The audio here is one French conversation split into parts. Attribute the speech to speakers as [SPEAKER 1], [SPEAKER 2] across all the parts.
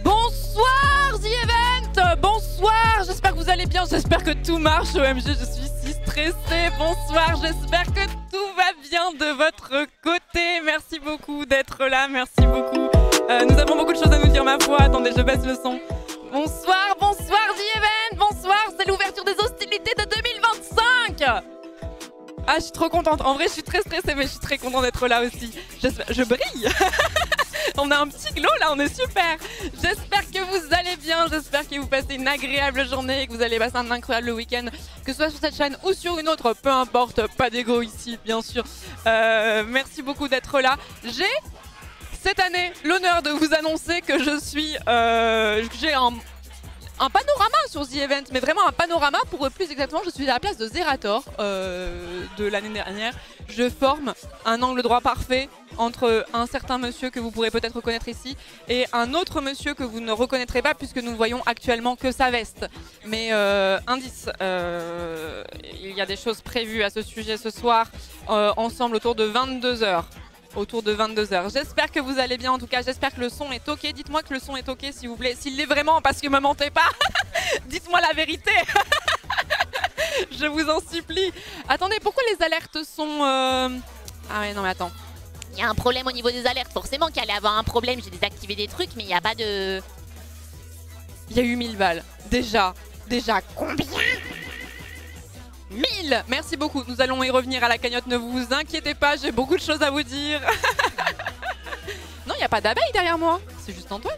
[SPEAKER 1] Bonsoir The Event. Bonsoir, j'espère que vous allez bien, j'espère que tout marche. OMG, je suis si stressée. Bonsoir, j'espère que tout va bien de votre côté. Merci beaucoup d'être là, merci beaucoup. Nous avons beaucoup de choses à nous dire, ma foi. Attendez, je baisse le son. Bonsoir, bonsoir The Event. Bonsoir, c'est l'ouverture des hostilités de 2025. Ah, je suis trop contente. En vrai, je suis très stressée, mais je suis très contente d'être là aussi. Je brille. On a un petit glow là, on est super. J'espère que vous allez bien, j'espère que vous passez une agréable journée, que vous allez passer un incroyable week-end, que ce soit sur cette chaîne ou sur une autre, peu importe, pas d'ego ici, bien sûr. Merci beaucoup d'être là. J'ai cette année l'honneur de vous annoncer que j'ai un panorama sur The Event, mais vraiment un panorama. Pour plus exactement, je suis à la place de Zerator de l'année dernière. Je forme un angle droit parfait entre un certain monsieur que vous pourrez peut-être reconnaître ici et un autre monsieur que vous ne reconnaîtrez pas puisque nous ne voyons actuellement que sa veste. Mais indice, il y a des choses prévues à ce sujet ce soir, ensemble autour de 22 h. Autour de 22 h. J'espère que vous allez bien, en tout cas j'espère que le son est ok. Dites-moi que le son est ok s'il vous plaît, s'il l'est vraiment, parce que me mentez pas. Dites-moi la vérité. Je vous en supplie. Attendez, pourquoi les alertes sont... Ah ouais, non mais attends.
[SPEAKER 2] Il y a un problème au niveau des alertes, forcément qu'il allait avoir un problème, j'ai désactivé des trucs mais il n'y a pas de...
[SPEAKER 1] Il y a eu 1000 balles. Déjà combien? 1000. Merci beaucoup, nous allons y revenir à la cagnotte, ne vous inquiétez pas, j'ai beaucoup de choses à vous dire. Non, il n'y a pas d'abeille derrière moi, c'est juste Antoine.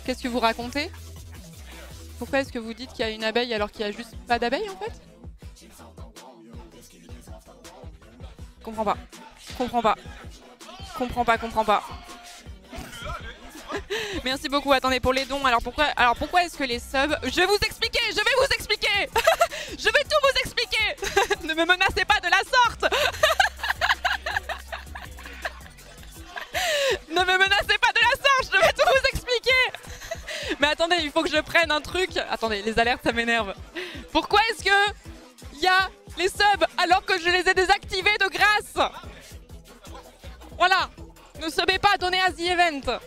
[SPEAKER 1] Qu'est-ce que vous racontez? Pourquoi est-ce que vous dites qu'il y a une abeille alors qu'il n'y a juste pas d'abeille en fait? Comprends pas. Merci beaucoup, attendez pour les dons. Alors pourquoi est-ce que les subs... Je vais vous expliquer. Je vais tout vous expliquer. Ne me menacez pas de la sorte. Ne me menacez pas de la sorte, je vais tout vous expliquer. Mais attendez, il faut que je prenne un truc. Attendez, les alertes ça m'énerve. Pourquoi est-ce que il y a les subs alors que je les ai désactivés de grâce? Voilà, ne subez pas, donnez à The Event.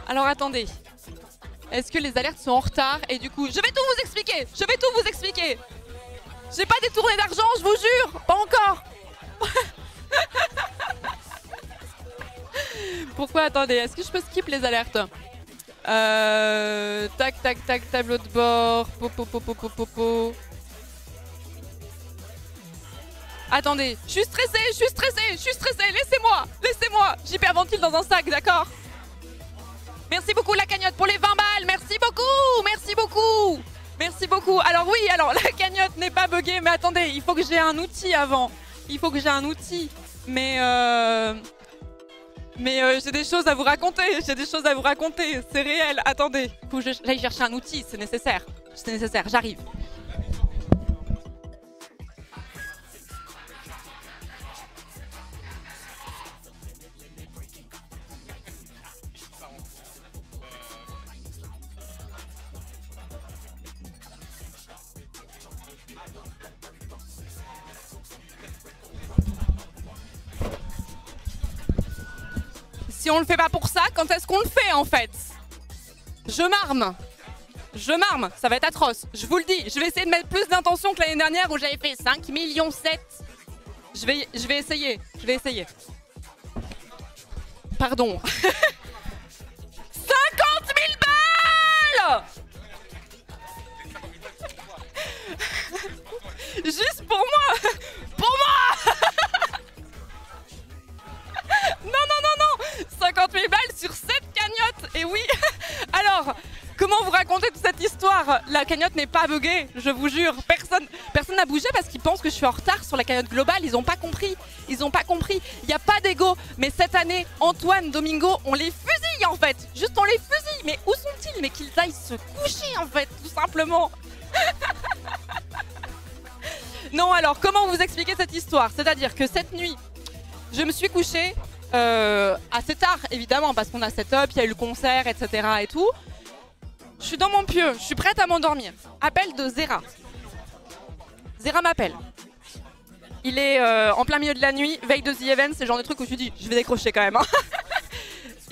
[SPEAKER 1] Alors attendez, est-ce que les alertes sont en retard? Et du coup, je vais tout vous expliquer. J'ai pas détourné d'argent, je vous jure, pas encore. Pourquoi? Attendez, est-ce que je peux skip les alertes? Tac, tableau de bord, popo. Attendez, je suis stressée, laissez-moi, j'hyperventile dans un sac, d'accord? Merci beaucoup la cagnotte pour les 20 balles, merci beaucoup. Alors oui, la cagnotte n'est pas buggée, mais attendez, il faut que j'ai un outil avant. Mais j'ai des choses à vous raconter, c'est réel. Attendez, il faut que j'aille chercher un outil, c'est nécessaire, j'arrive. Si on le fait pas pour ça, quand est-ce qu'on le fait en fait? Je m'arme, ça va être atroce, je vous le dis. Je vais essayer de mettre plus d'intention que l'année dernière où j'avais fait 5,7 millions. Je vais essayer. Pardon. 50 000 balles. Juste pour moi. Non 50 000 balles sur cette cagnotte. Et oui. Alors, comment vous raconter toute cette histoire? La cagnotte n'est pas buggée, je vous jure. Personne n'a bougé parce qu'ils pensent que je suis en retard sur la cagnotte globale. Ils n'ont pas compris. Il n'y a pas d'ego. Mais cette année, Antoine, Domingo, on les fusille en fait. Juste on les fusille. Mais où sont-ils? Mais qu'ils aillent se coucher en fait, tout simplement. Non, alors comment vous expliquer cette histoire? C'est-à-dire que cette nuit, je me suis couchée assez tard, évidemment, parce qu'on a setup, il y a eu le concert, etc. et tout. Je suis dans mon pieu, je suis prête à m'endormir. Appel de Zera. Zera m'appelle. Il est en plein milieu de la nuit, veille de The Event, c'est le genre de truc où je me dis, je vais décrocher quand même.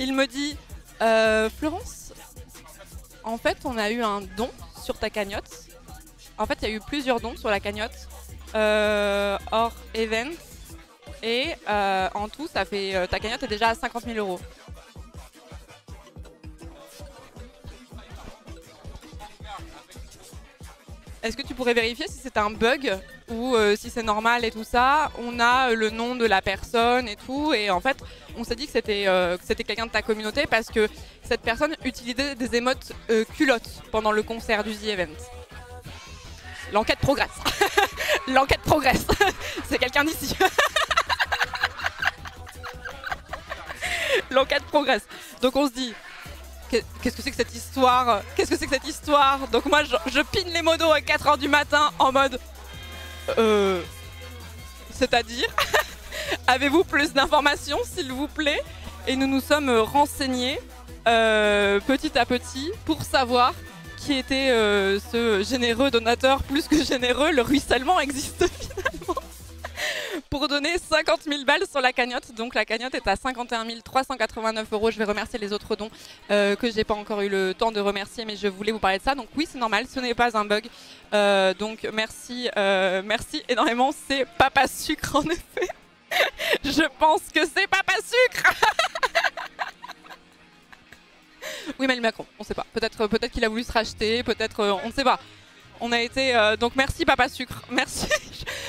[SPEAKER 1] Il me dit, Florence, en fait, on a eu un don sur ta cagnotte. En fait, il y a eu plusieurs dons sur la cagnotte hors event. Et en tout, ça fait ta cagnotte est déjà à 50 000 €. Est-ce que tu pourrais vérifier si c'est un bug ou si c'est normal et tout ça? On a le nom de la personne et tout. Et en fait, on s'est dit que c'était quelqu'un de ta communauté parce que cette personne utilisait des émotes culottes pendant le concert du The Event. L'enquête progresse. L'enquête progresse. C'est quelqu'un d'ici. L'enquête progresse. Donc on se dit, qu'est-ce que c'est que cette histoire? Qu'est-ce que c'est que cette histoire? Donc moi je pine les modos à 4 h du matin en mode c'est-à-dire avez-vous plus d'informations s'il vous plaît? Et nous nous sommes renseignés petit à petit pour savoir qui était ce généreux donateur plus que généreux. Le ruissellement existe finalement. Pour donner 50 000 balles sur la cagnotte. Donc la cagnotte est à 51 389 €. Je vais remercier les autres dons que j'ai pas encore eu le temps de remercier, mais je voulais vous parler de ça. Donc oui, c'est normal, ce n'est pas un bug. Donc merci, merci énormément. C'est Papa Sucre en effet. Je pense que c'est Papa Sucre. Oui, Emmanuel Macron, on ne sait pas. Peut-être qu'il a voulu se racheter, peut-être, on ne sait pas. On a été donc merci Papa Sucre, merci.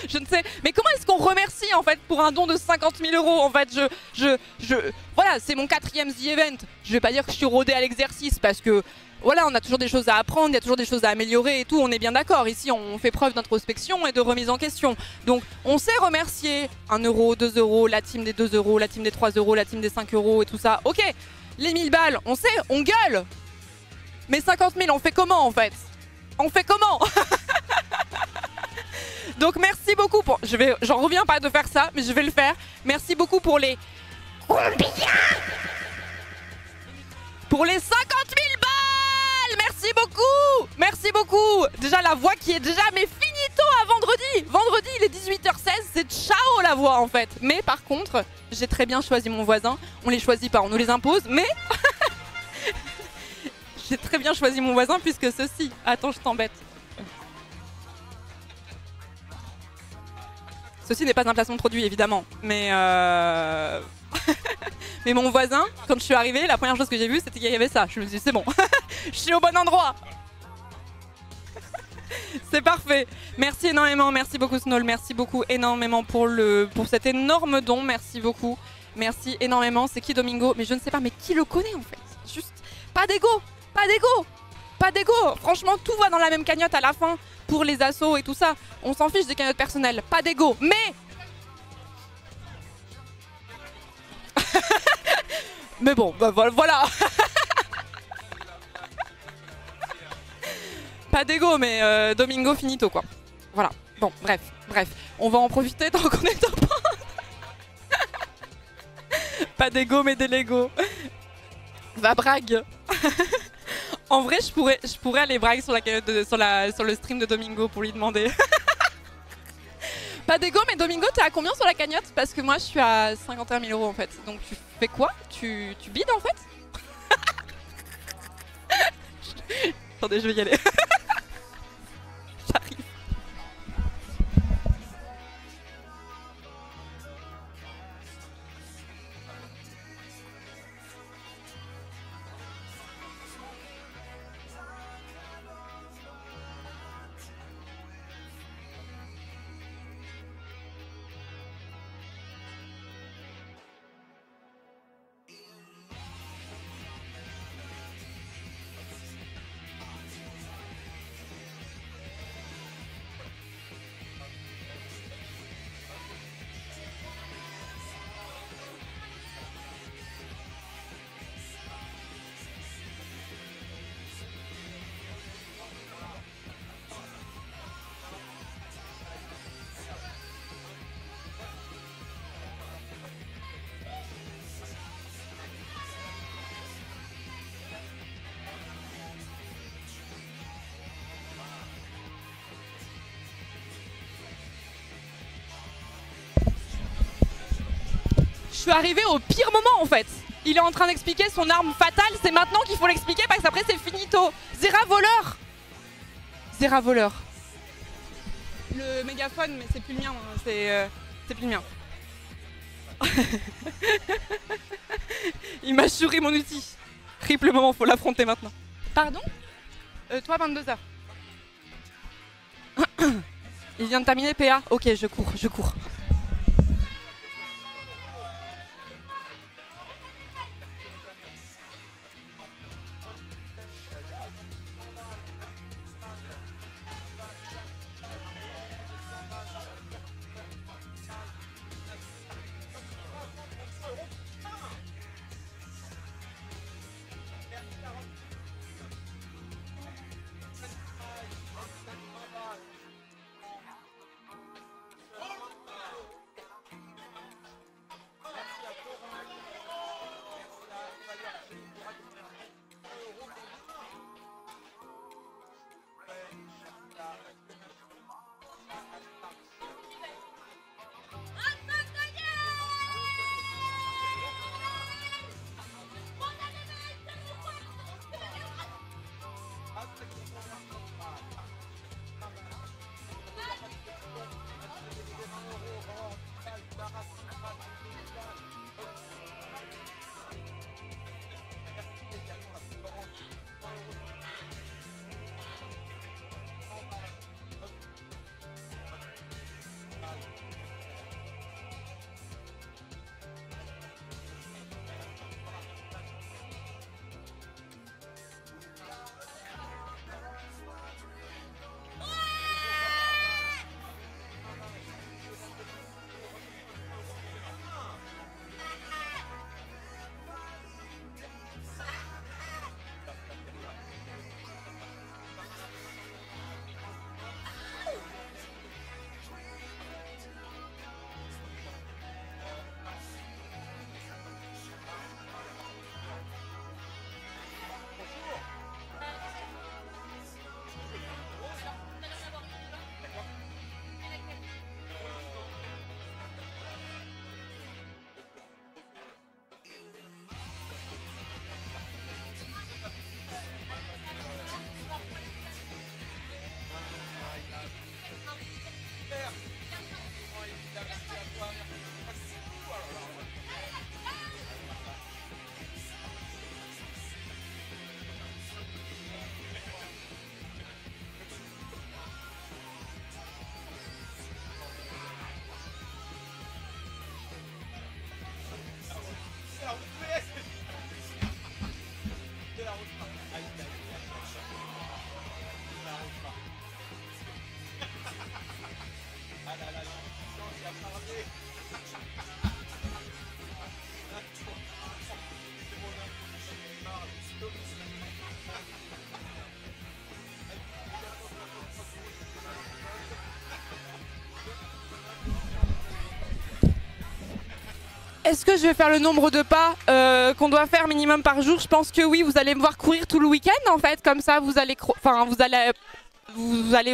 [SPEAKER 1] Je ne sais, mais comment est-ce qu'on remercie en fait pour un don de 50 000 € en fait voilà, c'est mon 4e The Event. Je vais pas dire que je suis rodée à l'exercice parce que voilà, on a toujours des choses à apprendre, il y a toujours des choses à améliorer et tout. On est bien d'accord. Ici, on fait preuve d'introspection et de remise en question. Donc, on sait remercier 1 €, 2 €, la team des 2 €, la team des 3 €, la team des 5 € et tout ça. Ok, les 1000 balles, on sait, on gueule. Mais 50 000, on fait comment en fait? On fait comment? Donc merci beaucoup pour... J'en reviens pas de faire ça, mais je vais le faire. Merci beaucoup pour les... Combien? Pour les 50 000 balles. Merci beaucoup. Merci beaucoup. Déjà la voix qui est déjà... Mais finito à vendredi. Vendredi, il est 18h16. C'est ciao la voix en fait. Mais par contre, j'ai très bien choisi mon voisin. On les choisit pas, on nous les impose. Mais... J'ai très bien choisi mon voisin puisque ceci... Attends, je t'embête. Ceci n'est pas un placement de produit, évidemment. Mais mais mon voisin, quand je suis arrivée, la première chose que j'ai vue, c'était qu'il y avait ça. Je me suis dit, c'est bon. Je suis au bon endroit. C'est parfait. Merci énormément. Merci beaucoup, Snoll. Merci beaucoup énormément pour cet énorme don. Merci beaucoup. Merci énormément. C'est qui Domingo? Mais je ne sais pas. Mais qui le connaît, en fait? Juste, pas d'ego. Pas d'ego. Pas d'ego. Franchement, tout va dans la même cagnotte à la fin. Pour les assos et tout ça, on s'en fiche des cagnottes personnelles, pas d'ego, mais... mais bon, bah voilà. Pas d'ego, mais Domingo finito quoi. Voilà, bon, bref, on va en profiter tant qu'on est en point. Pas d'ego, mais des Lego. Va brague. En vrai, je pourrais aller brag sur le stream de Domingo pour lui demander. Pas d'ego, mais Domingo, t'es à combien sur la cagnotte? Parce que moi, je suis à 51 000 € en fait. Donc tu fais quoi? Tu bides en fait? Attendez, je vais y aller. J'arrive. Je suis arrivée au pire moment en fait. Il est en train d'expliquer son arme fatale. C'est maintenant qu'il faut l'expliquer parce qu'après c'est finito. Zera voleur. Zera voleur. Le mégaphone, mais c'est plus le mien. Hein. C'est plus le mien. Il m'a chouré mon outil. Triple moment, faut l'affronter maintenant. Pardon toi, 22h. Il vient de terminer PA. Ok, je cours, je cours. Est-ce que je vais faire le nombre de pas qu'on doit faire minimum par jour? Je pense que oui, vous allez me voir courir tout le week-end en fait, comme ça vous allez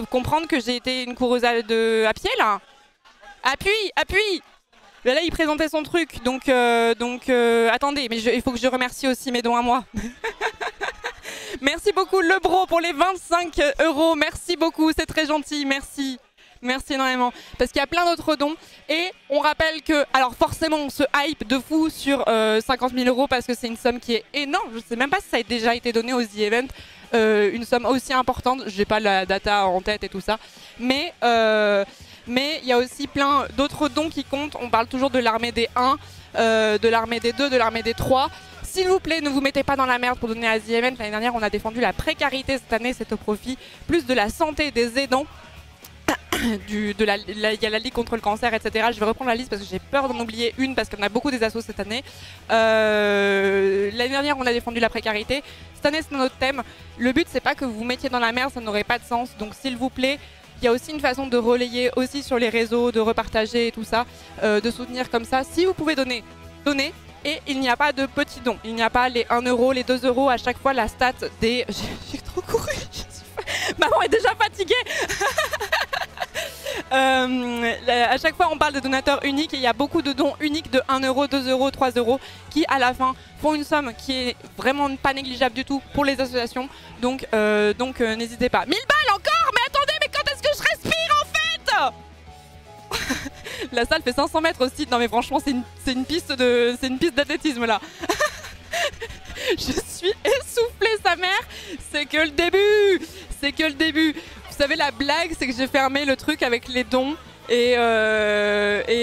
[SPEAKER 1] comprendre que j'ai été une coureuse à pied là. Appui, appui. Là il présentait son truc, donc attendez, mais il faut que je remercie aussi mes dons à moi. Merci beaucoup le bro pour les 25 €, merci beaucoup, c'est très gentil, merci. Merci énormément, parce qu'il y a plein d'autres dons et on rappelle que, alors forcément on se hype de fou sur 50 000 € parce que c'est une somme qui est énorme, je sais même pas si ça a déjà été donné aux The Event, une somme aussi importante, j'ai pas la data en tête et tout ça, mais il y a aussi plein d'autres dons qui comptent, on parle toujours de l'armée des 1, de l'armée des 2, de l'armée des 3. S'il vous plaît, ne vous mettez pas dans la merde pour donner à The Event. L'année dernière, on a défendu la précarité, cette année, c'est au profit plus de la santé des aidants. Il y a la Ligue contre le cancer, etc. Je vais reprendre la liste parce que j'ai peur d'en oublier une parce qu'on a beaucoup des assos cette année. L'année dernière, on a défendu la précarité. Cette année, c'est notre thème. Le but, c'est pas que vous vous mettiez dans la merde, ça n'aurait pas de sens. Donc, s'il vous plaît, il y a aussi une façon de relayer aussi sur les réseaux, de repartager et tout ça, de soutenir comme ça. Si vous pouvez donner, donnez. Et il n'y a pas de petits dons. Il n'y a pas les 1 €, les 2 € à chaque fois. La stat des... J'ai trop couru. Maman est déjà fatiguée. À chaque fois, on parle de donateurs uniques et il y a beaucoup de dons uniques de 1 euro, 2 euros, 3 euros qui, à la fin, font une somme qui est vraiment pas négligeable du tout pour les associations. Donc, n'hésitez pas. 1000 balles encore? Mais attendez, mais quand est-ce que je respire en fait? La salle fait 500 mètres aussi. Non mais franchement, c'est une piste d'athlétisme là. Je suis essoufflée, sa mère. C'est que le début. C'est que le début. Vous savez, la blague, c'est que j'ai fermé le truc avec les dons. Et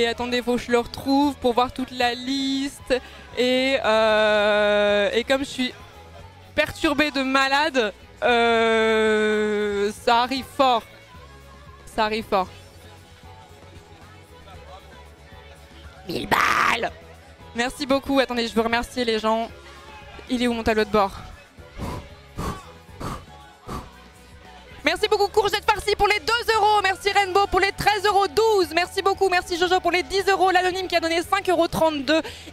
[SPEAKER 1] attendez, faut que je le retrouve pour voir toute la liste. Et comme je suis perturbée de malade, ça arrive fort. Ça arrive fort. 1000 balles! Merci beaucoup. Attendez, je veux remercier les gens. Il est où mon tableau de bord? Merci beaucoup Courgette Farcie pour les 2 euros. Merci Rainbow pour les 13,12 euros. Merci beaucoup. Merci Jojo pour les 10 euros. L'anonyme qui a donné 5,32 euros.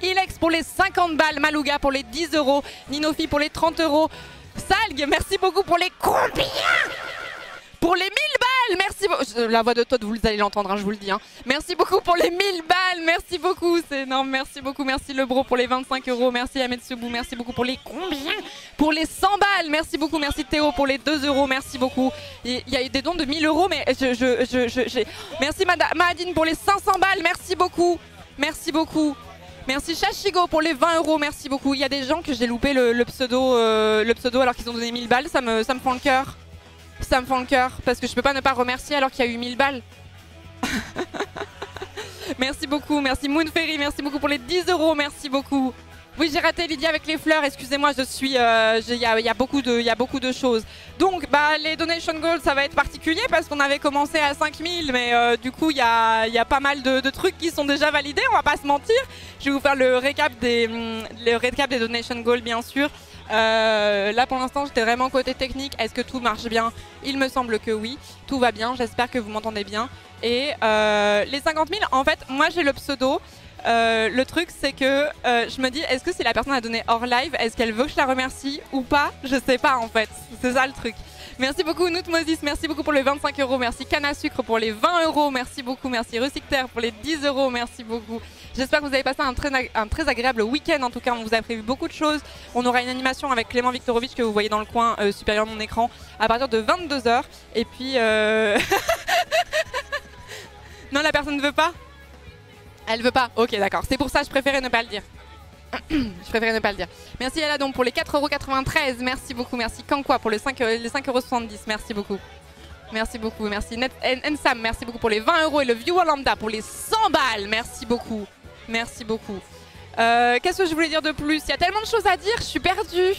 [SPEAKER 1] Ilex pour les 50 balles. Malouga pour les 10 euros. Ninofi pour les 30 euros. Salg, merci beaucoup pour les combien? Pour les 1000 balles, merci beaucoup. La voix de Todd, vous allez l'entendre, hein, je vous le dis. Hein. Merci beaucoup pour les 1000 balles, merci beaucoup, c'est énorme, merci beaucoup. Merci Lebro pour les 25 euros, merci Ametsubu, merci beaucoup pour les combien? Pour les 100 balles, merci beaucoup, merci Théo pour les 2 euros, merci beaucoup. Il y a eu des dons de 1000 euros, mais merci Mahadine pour les 500 balles, merci beaucoup, merci beaucoup. Merci Shashigo pour les 20 euros, merci beaucoup. Il y a des gens que j'ai loupé le pseudo alors qu'ils ont donné 1000 balles, ça me fend le cœur. Ça me fend le cœur parce que je peux pas ne pas remercier alors qu'il y a eu 1000 balles. Merci beaucoup, merci Moonferry, merci beaucoup pour les 10 euros, merci beaucoup. Oui, j'ai raté Lydia avec les fleurs, excusez-moi, je suis, il y a beaucoup de choses. Donc, les donation goals, ça va être particulier parce qu'on avait commencé à 5000, mais du coup, il y a pas mal de trucs qui sont déjà validés, on va pas se mentir. Je vais vous faire le récap des donation goals, bien sûr. Là pour l'instant j'étais vraiment côté technique. Est-ce que tout marche bien? Il me semble que oui, tout va bien, j'espère que vous m'entendez bien. Et les 50 000, en fait moi j'ai le pseudo. Le truc c'est que je me dis, est-ce que si la personne a donné hors live, est-ce qu'elle veut que je la remercie ou pas? Je sais pas en fait, c'est ça le truc. Merci beaucoup Noutmoses, merci beaucoup pour les 25 euros, merci Canne à sucre pour les 20 euros, merci beaucoup, merci Recycter pour les 10 euros, merci beaucoup. J'espère que vous avez passé un très agréable week-end, en tout cas on vous a prévu beaucoup de choses. On aura une animation avec Clément Viktorovitch que vous voyez dans le coin supérieur de mon écran à partir de 22 h. Et puis... Non, la personne ne veut pas? Elle veut pas? Ok, d'accord, c'est pour ça que je préférais ne pas le dire. Je préférais ne pas le dire. Merci Aladon pour les 4,93 €. Merci beaucoup. Merci Kankwa pour les 5,70 €. Merci beaucoup. Merci beaucoup. Merci Ensam. Merci beaucoup pour les 20 € et le Viewer Lambda pour les 100 balles. Merci beaucoup. Merci beaucoup. Qu'est-ce que je voulais dire de plus? Il y a tellement de choses à dire. Je suis perdue.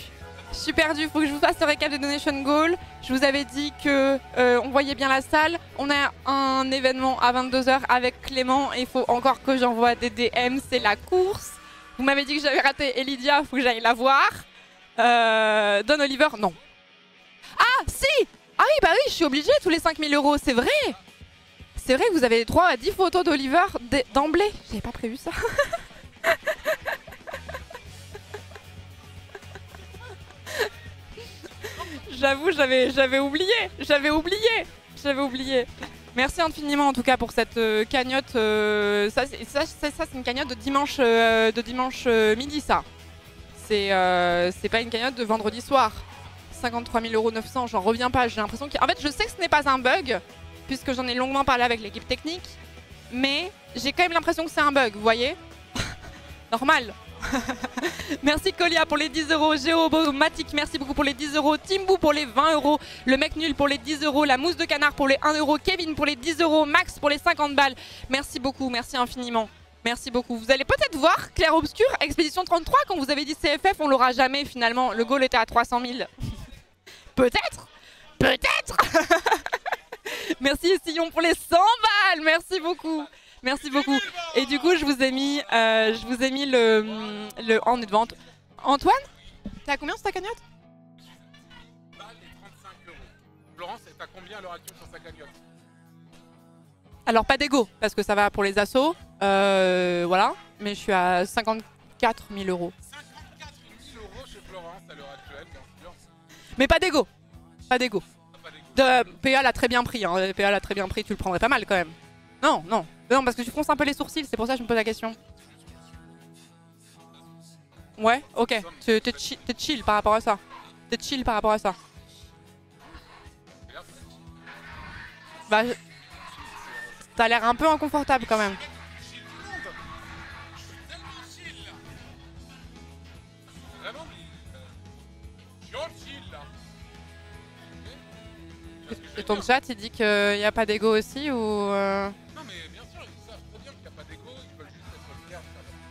[SPEAKER 1] Je suis perdue. Il faut que je vous fasse le récap de Donation Goal. Je vous avais dit que on voyait bien la salle. On a un événement à 22 h avec Clément. Il faut encore que j'envoie des DM. C'est la course. Vous m'avez dit que j'avais raté Elidia, il faut que j'aille la voir. Don Oliver, non. Ah, si! Ah oui, bah oui, je suis obligée tous les 5 000 €, c'est vrai! C'est vrai que vous avez droit à 10 photos d'Oliver d'emblée. J'avais pas prévu ça. J'avoue, j'avais oublié. J'avais oublié. Merci infiniment en tout cas pour cette cagnotte. Ça c'est une cagnotte de dimanche, midi ça. C'est pas une cagnotte de vendredi soir. 53 900 €, j'en reviens pas. J'ai l'impression qu'en fait je sais que ce n'est pas un bug puisque j'en ai longuement parlé avec l'équipe technique. Mais j'ai quand même l'impression que c'est un bug, vous voyez. Normal. Merci Colia pour les 10 €, Géobomatic merci beaucoup pour les 10 €, Timbou pour les 20 €, le mec nul pour les 10 €, la mousse de canard pour les 1 €, Kevin pour les 10 €, Max pour les 50 balles. Merci beaucoup, merci infiniment. Merci beaucoup. Vous allez peut-être voir Clair Obscur, Expédition 33, quand vous avez dit CFF, on l'aura jamais finalement. Le goal était à 300 000. Peut-être. Merci Sillon pour les 100 balles, merci beaucoup. Merci beaucoup. Et du coup, je vous ai mis le en est de vente. Antoine, t'es à combien sur ta cagnotte?
[SPEAKER 3] Les 35 €. Florence, t'as combien à l'heure actuelle sur sa cagnotte?
[SPEAKER 1] Alors, pas d'égo, parce que ça va pour les assos. Voilà. Mais je suis à 54 000 €.
[SPEAKER 3] 54 000 € chez Florence à l'heure actuelle, bien sûr.
[SPEAKER 1] Mais pas d'égo. Pas d'égo.
[SPEAKER 3] Pas d'égo.
[SPEAKER 1] PA l'a très bien pris, hein. PA l'a très bien pris, tu le prendrais pas mal quand même. Non, non. Non, parce que tu fronces un peu les sourcils, c'est pour ça que je me pose la question. Ouais, ok. T'es chill par rapport à ça. T'es chill par rapport à ça. Bah, t'as l'air un peu inconfortable quand même.
[SPEAKER 3] Vraiment chill là.
[SPEAKER 1] Et ton chat, il dit qu'il n'y a pas d'ego aussi ou
[SPEAKER 3] Non mais bien sûr, ils savent très bien qu'il n'y a pas d'ego, ils veulent juste être fiers.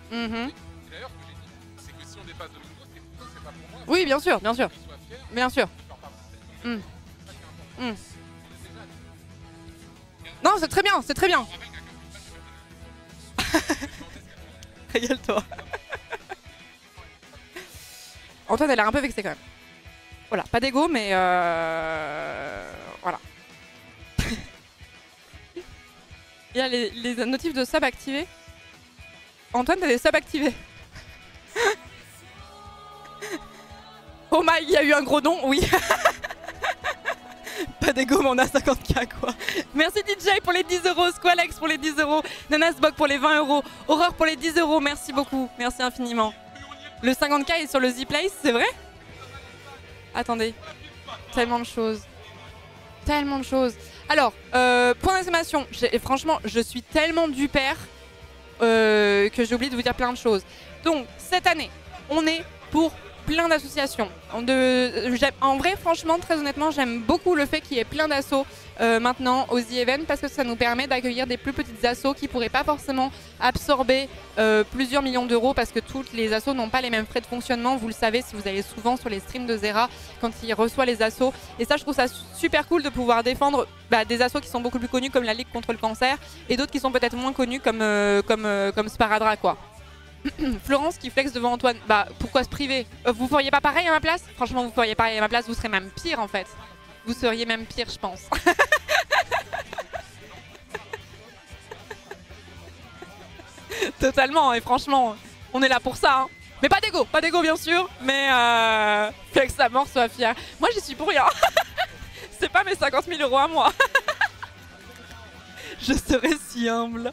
[SPEAKER 3] C'est d'ailleurs ce que j'ai dit, c'est que si on dépasse de niveau, c'est pas pour moi.
[SPEAKER 1] Oui, bien sûr, bien sûr.
[SPEAKER 3] Qu'ils soient fiers,
[SPEAKER 1] Bien sûr.
[SPEAKER 3] qu'ils leur parlent de cette chose.
[SPEAKER 1] Non, c'est très bien, c'est très bien. Régale-toi. Antoine, elle a l'air un peu vexée quand même. Voilà, pas d'ego, mais voilà. Il y a les notifs de sub activés. Antoine, t'as des subs activés. Oh my, il y a eu un gros don, oui. Pas d'ego, mais on a 50K quoi. Merci DJ pour les 10 €, Squalex pour les 10 €, Nanasbog pour les 20 €, Aurore pour les 10 €, merci beaucoup, merci infiniment. Le 50K est sur le Z-Place, c'est vrai? Attendez, tellement de choses. Tellement de choses. Alors, point d'exclamation, franchement, je suis tellement du père que j'ai oublié de vous dire plein de choses. Donc, cette année, on est pour plein d'associations. En vrai, franchement, très honnêtement, j'aime beaucoup le fait qu'il y ait plein d'assos maintenant aux The Event parce que ça nous permet d'accueillir des plus petites assos qui ne pourraient pas forcément absorber plusieurs millions d'euros parce que toutes les assos n'ont pas les mêmes frais de fonctionnement. Vous le savez si vous allez souvent sur les streams de Zera quand il reçoit les assos. Et ça, je trouve ça super cool de pouvoir défendre des assos qui sont beaucoup plus connus comme la Ligue contre le cancer et d'autres qui sont peut-être moins connus comme Sparadra, quoi. Florence qui flex devant Antoine. Bah pourquoi se priver? Vous feriez pas pareil à ma place? Franchement, vous feriez pareil à ma place, vous serez même pire en fait. Vous seriez même pire, je pense. Totalement, et franchement, on est là pour ça. Hein. Mais pas d'ego bien sûr. Mais flex à mort, sois fier. Moi j'y suis pour rien. C'est pas mes 50 000 € à moi. Je serais si humble.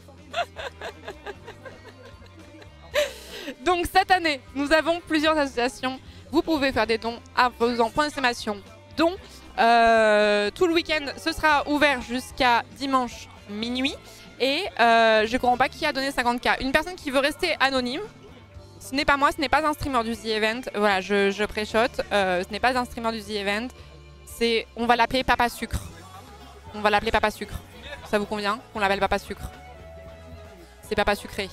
[SPEAKER 1] Donc cette année, nous avons plusieurs associations. Vous pouvez faire des dons en faisant point d'exclamation dons. Tout le week-end, ce sera ouvert jusqu'à dimanche minuit. Et je ne comprends pas qui a donné 50K. Une personne qui veut rester anonyme. Ce n'est pas moi, ce n'est pas un streamer du The Event. Voilà, je pré-shot. Ce n'est pas un streamer du The Event. On va l'appeler Papa Sucre. On va l'appeler Papa Sucre. Ça vous convient qu'on l'appelle Papa Sucre? C'est Papa Sucré.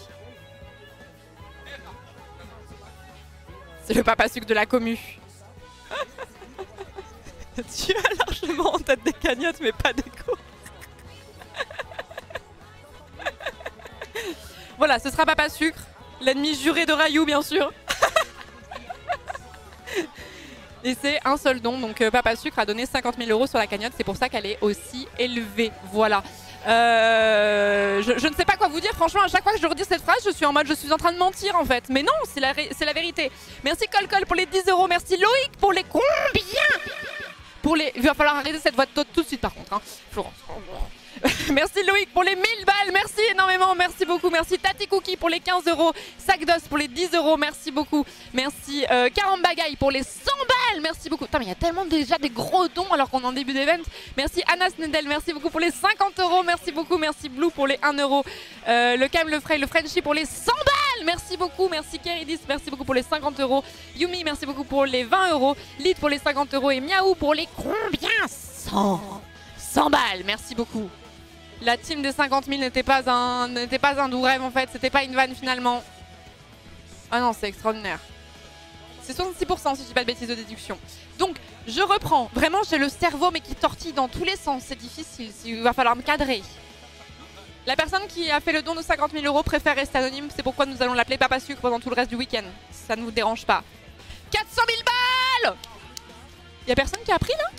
[SPEAKER 1] C'est le Papa Sucre de la commu. Tu as largement en tête des cagnottes, mais pas d'écho. Voilà, ce sera Papa Sucre, l'ennemi juré de Rayou, bien sûr. Et c'est un seul don, donc Papa Sucre a donné 50 000 € sur la cagnotte, c'est pour ça qu'elle est aussi élevée. Voilà. Je ne sais pas quoi vous dire, franchement, à chaque fois que je redis cette phrase, je suis en mode, je suis en train de mentir en fait. Mais non, c'est la vérité. Merci Colcol pour les 10 €, merci Loïc pour les combien. Il va falloir arrêter cette voix de tout de suite par contre, hein. Florence. Merci Loïc pour les 1000 balles, merci énormément, merci beaucoup, merci Tati Cookie pour les 15 €, Sagdos pour les 10 €, merci beaucoup, merci Carambagaille pour les 100 balles, merci beaucoup. Putain mais il y a tellement déjà des gros dons alors qu'on est en début d'event. Merci Anna Snedel, merci beaucoup pour les 50 €, merci beaucoup, merci Blue pour les 1 €, le Cam, le Frey, le Frenchie pour les 100 balles, merci beaucoup, merci Keridis, merci beaucoup pour les 50 €, Yumi, merci beaucoup pour les 20 €, Lid pour les 50 € et Miaou pour les combien? 100 balles, merci beaucoup. La team des 50 000 n'était pas un doux rêve en fait, c'était pas une vanne finalement. Ah non, c'est extraordinaire. C'est 66% si je dis pas de bêtises de déduction. Donc, je reprends. Vraiment, j'ai le cerveau mais qui tortille dans tous les sens, c'est difficile, il va falloir me cadrer. La personne qui a fait le don de 50 000 € préfère rester anonyme, c'est pourquoi nous allons l'appeler Papa Sucre pendant tout le reste du week-end. Ça ne vous dérange pas. 400 000 balles! Y'a personne qui a pris là?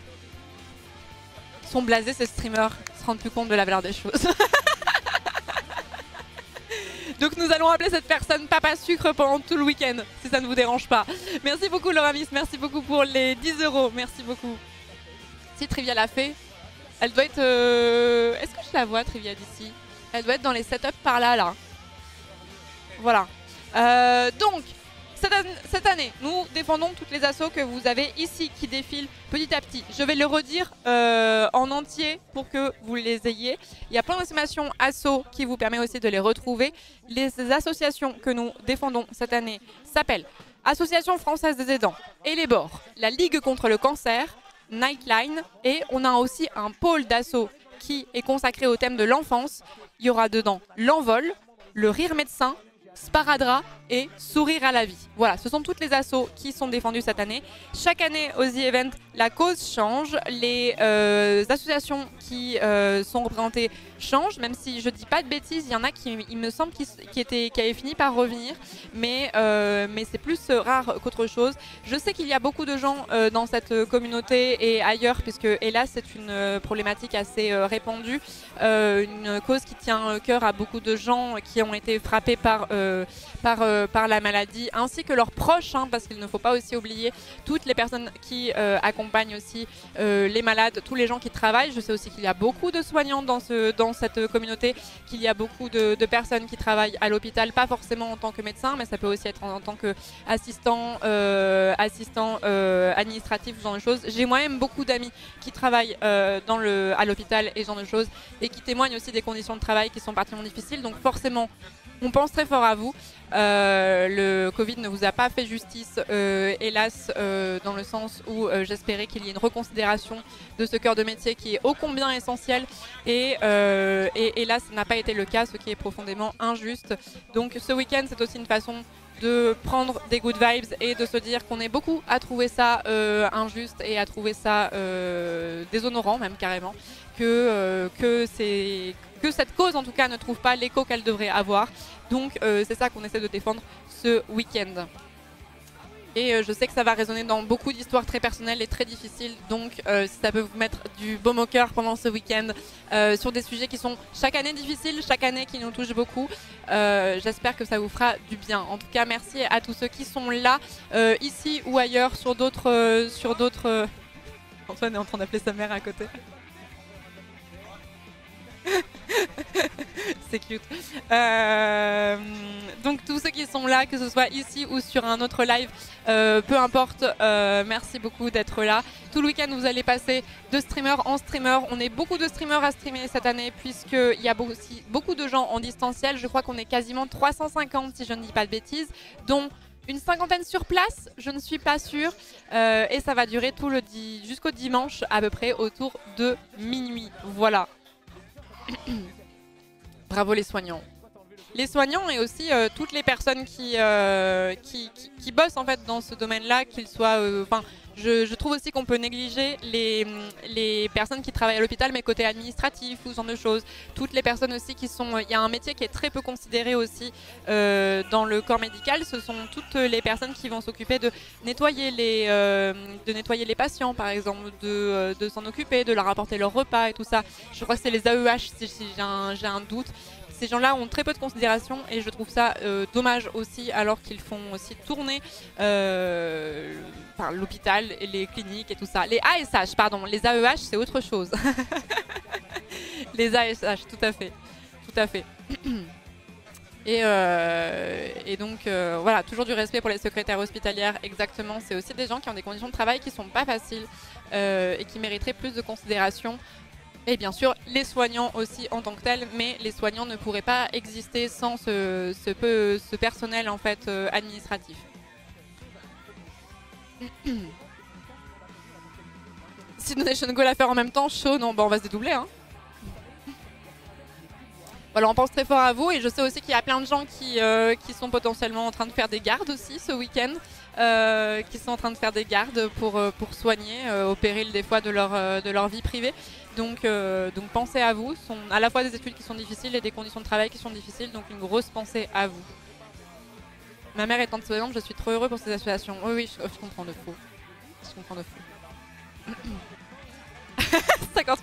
[SPEAKER 1] Ils sont blasés ces streamers, ils se rendent plus compte de la valeur des choses. Donc nous allons appeler cette personne Papa Sucre pendant tout le week-end, si ça ne vous dérange pas. Merci beaucoup Laura Miss, merci beaucoup pour les 10 €, merci beaucoup. Si Trivial a fait, Elle doit être... Est-ce que je la vois, Trivia, d'ici? Elle doit être dans les setups par là, là. Voilà. Donc, cette année, nous défendons toutes les assos que vous avez ici qui défilent petit à petit. Je vais le redire en entier pour que vous les ayez. Il y a plein d'estimations assos qui vous permet aussi de les retrouver. Les associations que nous défendons cette année s'appellent Association française des aidants et les bords, la Ligue contre le cancer, Nightline, et on a aussi un pôle d'assaut qui est consacré au thème de l'enfance. Il y aura dedans l'envol, le rire médecin, Sparadrap et Sourire à la vie. Voilà, ce sont toutes les assos qui sont défendues cette année. Chaque année au The Event, la cause change, les associations qui sont représentées changent, même si je dis pas de bêtises, il y en a qui, il me semble, qui avaient fini par revenir, mais c'est plus rare qu'autre chose. Je sais qu'il y a beaucoup de gens dans cette communauté et ailleurs, puisque hélas c'est une problématique assez répandue, une cause qui tient cœur à beaucoup de gens qui ont été frappés par la maladie, ainsi que leurs proches, hein, parce qu'il ne faut pas aussi oublier toutes les personnes qui accompagnent aussi les malades, tous les gens qui travaillent. Je sais aussi qu'il y a beaucoup de soignants dans cette communauté, qu'il y a beaucoup de personnes qui travaillent à l'hôpital, pas forcément en tant que médecin, mais ça peut aussi être en tant qu'assistant administratif, ce genre de choses. J'ai moi-même beaucoup d'amis qui travaillent à l'hôpital et ce genre de choses, et qui témoignent aussi des conditions de travail qui sont particulièrement difficiles. Donc forcément, on pense très fort à vous. Le Covid ne vous a pas fait justice, hélas, dans le sens où j'espérais qu'il y ait une reconsidération de ce cœur de métier qui est ô combien essentiel. Et hélas, ça n'a pas été le cas, ce qui est profondément injuste. Donc ce week-end, c'est aussi une façon de prendre des good vibes et de se dire qu'on est beaucoup à trouver ça injuste et à trouver ça déshonorant même carrément, que cette cause en tout cas ne trouve pas l'écho qu'elle devrait avoir. Donc c'est ça qu'on essaie de défendre ce week-end. Et je sais que ça va résonner dans beaucoup d'histoires très personnelles et très difficiles. Donc si ça peut vous mettre du baume au cœur pendant ce week-end sur des sujets qui sont chaque année difficiles, chaque année qui nous touchent beaucoup, j'espère que ça vous fera du bien. En tout cas, merci à tous ceux qui sont là, ici ou ailleurs, sur d'autres... Antoine est en train d'appeler sa mère à côté. C'est cute. Donc tous ceux qui sont là, que ce soit ici ou sur un autre live, peu importe, merci beaucoup d'être là. Tout le week-end vous allez passer de streamer en streamer. On est beaucoup de streamers à streamer cette année, puisqu'il y a aussi beaucoup de gens en distanciel. Je crois qu'on est quasiment 350 si je ne dis pas de bêtises, dont une cinquantaine sur place, je ne suis pas sûre. Et ça va durer jusqu'au dimanche à peu près autour de minuit. Voilà. Bravo les soignants. Les soignants et aussi toutes les personnes qui bossent en fait dans ce domaine-là, qu'ils soient... je trouve aussi qu'on peut négliger les personnes qui travaillent à l'hôpital, mais côté administratif ou ce genre de choses. Toutes les personnes aussi qui sont... Il y a un métier qui est très peu considéré aussi dans le corps médical. Ce sont toutes les personnes qui vont s'occuper de nettoyer les patients, par exemple, de s'en occuper, de leur apporter leur repas et tout ça. Je crois que c'est les AEH, si j'ai un doute. Ces gens-là ont très peu de considération et je trouve ça dommage aussi, alors qu'ils font aussi tourner l'hôpital et les cliniques et tout ça. Les ASH, pardon, les AEH c'est autre chose. Les ASH, tout à fait. Tout à fait. Et donc voilà, toujours du respect pour les secrétaires hospitalières, exactement. C'est aussi des gens qui ont des conditions de travail qui sont pas faciles et qui mériteraient plus de considération. Et bien sûr, les soignants aussi en tant que tels, mais les soignants ne pourraient pas exister sans ce personnel en fait administratif. Si Donation Goal à faire en même temps, chaud, non, bah on va se dédoubler. Hein. Voilà, on pense très fort à vous et je sais aussi qu'il y a plein de gens qui sont potentiellement en train de faire des gardes aussi ce week-end, qui sont en train de faire des gardes pour soigner au péril des fois de leur vie privée. Donc pensez à vous, ce sont à la fois des études qui sont difficiles et des conditions de travail qui sont difficiles, donc une grosse pensée à vous. Ma mère étant soignante, je suis trop heureux pour ces associations. Oui, je comprends de fou. Je comprends de fou. 50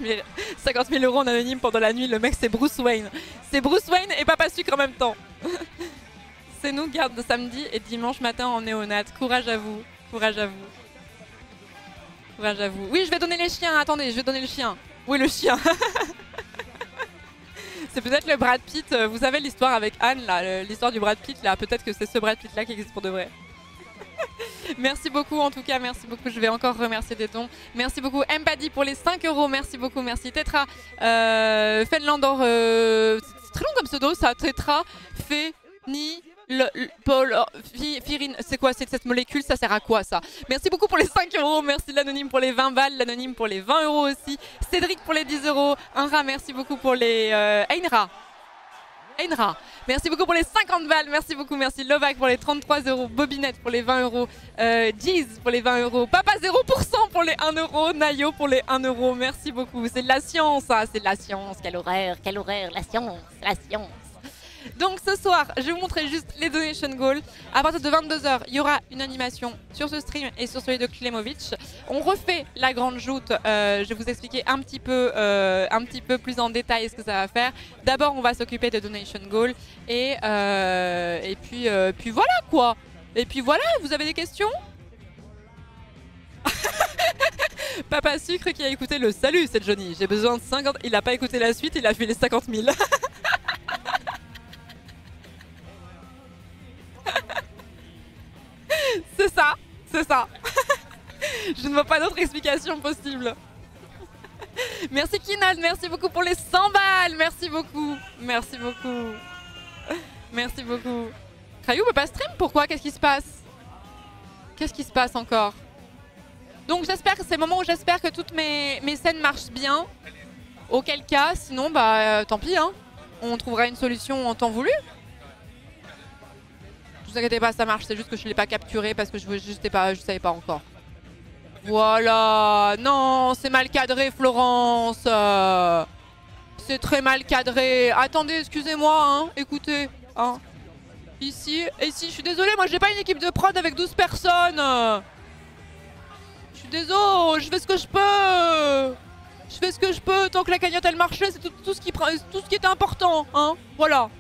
[SPEAKER 1] 000 euros en anonyme pendant la nuit, le mec c'est Bruce Wayne. C'est Bruce Wayne et Papa Sucre en même temps. C'est nous, garde de samedi et dimanche matin en néonat. Courage à vous, courage à vous. Courage à vous. Oui, je vais donner les chiens, attendez, je vais donner le chien. Oui, le chien. C'est peut-être le Brad Pitt. Vous savez l'histoire avec Anne, là, l'histoire du Brad Pitt, là. Peut-être que c'est ce Brad Pitt-là qui existe pour de vrai. Merci beaucoup, en tout cas, merci beaucoup. Je vais encore remercier des dons. Merci beaucoup, Mbadi pour les 5 €. Merci beaucoup, merci. Tetra, Fenlandor, c'est très long comme pseudo, ça. Tetra, Feni. Paul, Firine, c'est quoi cette molécule? Ça sert à quoi ça? Merci beaucoup pour les 5 €. Merci l'anonyme pour les 20 balles, l'anonyme pour les 20 € aussi. Cédric pour les 10 €. Unra, merci beaucoup pour les Einra. Merci beaucoup pour les 50 balles. Merci beaucoup, merci Lovac pour les 33 €. Bobinette pour les 20 €. Jeez pour les 20 €. Papa 0% pour les 1 €. Nayo pour les 1 €. Merci beaucoup. C'est de la science, ça. C'est de la science.
[SPEAKER 2] Quel horaire, la science, la science.
[SPEAKER 1] Donc ce soir, je vais vous montrer juste les donation goals. À partir de 22 h, il y aura une animation sur ce stream et sur celui de Klemovic. On refait la grande joute. Je vais vous expliquer un petit peu plus en détail ce que ça va faire. D'abord, on va s'occuper de donation goals et puis voilà quoi. Et puis voilà, vous avez des questions? Papa Sucre qui a écouté le salut, c'est Johnny. J'ai besoin de 50. Il n'a pas écouté la suite, il a fait les 50 000. C'est ça, c'est ça. Je ne vois pas d'autre explication possible. Merci Kinal, merci beaucoup pour les 100 balles. Merci beaucoup, merci beaucoup. Merci beaucoup. Crayou peut pas stream, pourquoi? Qu'est-ce qui se passe? Qu'est-ce qui se passe encore? Donc j'espère que c'est le moment où j'espère que toutes mes scènes marchent bien. Auquel cas, sinon bah tant pis hein. On trouvera une solution en temps voulu. Ne vous inquiétez pas, ça marche, c'est juste que je ne l'ai pas capturé parce que je savais pas encore. Voilà, non, c'est mal cadré Florence. C'est très mal cadré. Attendez, excusez-moi, hein, écoutez. Hein. Ici, je suis désolée, moi j'ai pas une équipe de prod avec 12 personnes. Je suis désolée, je fais ce que je peux. Je fais ce que je peux, tant que la cagnotte elle marchait, c'est tout ce qui est important, hein, voilà.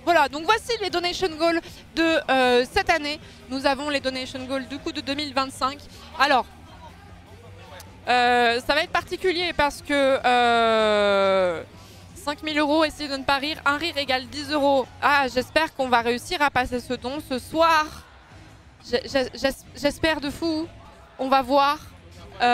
[SPEAKER 1] Voilà, donc voici les donation goals de cette année. Nous avons les donation goals du coup de 2025. Alors, ça va être particulier parce que 5 000 €, essayez de ne pas rire. Un rire égale 10 €. Ah, j'espère qu'on va réussir à passer ce don ce soir. J'espère de fou. On va voir. 10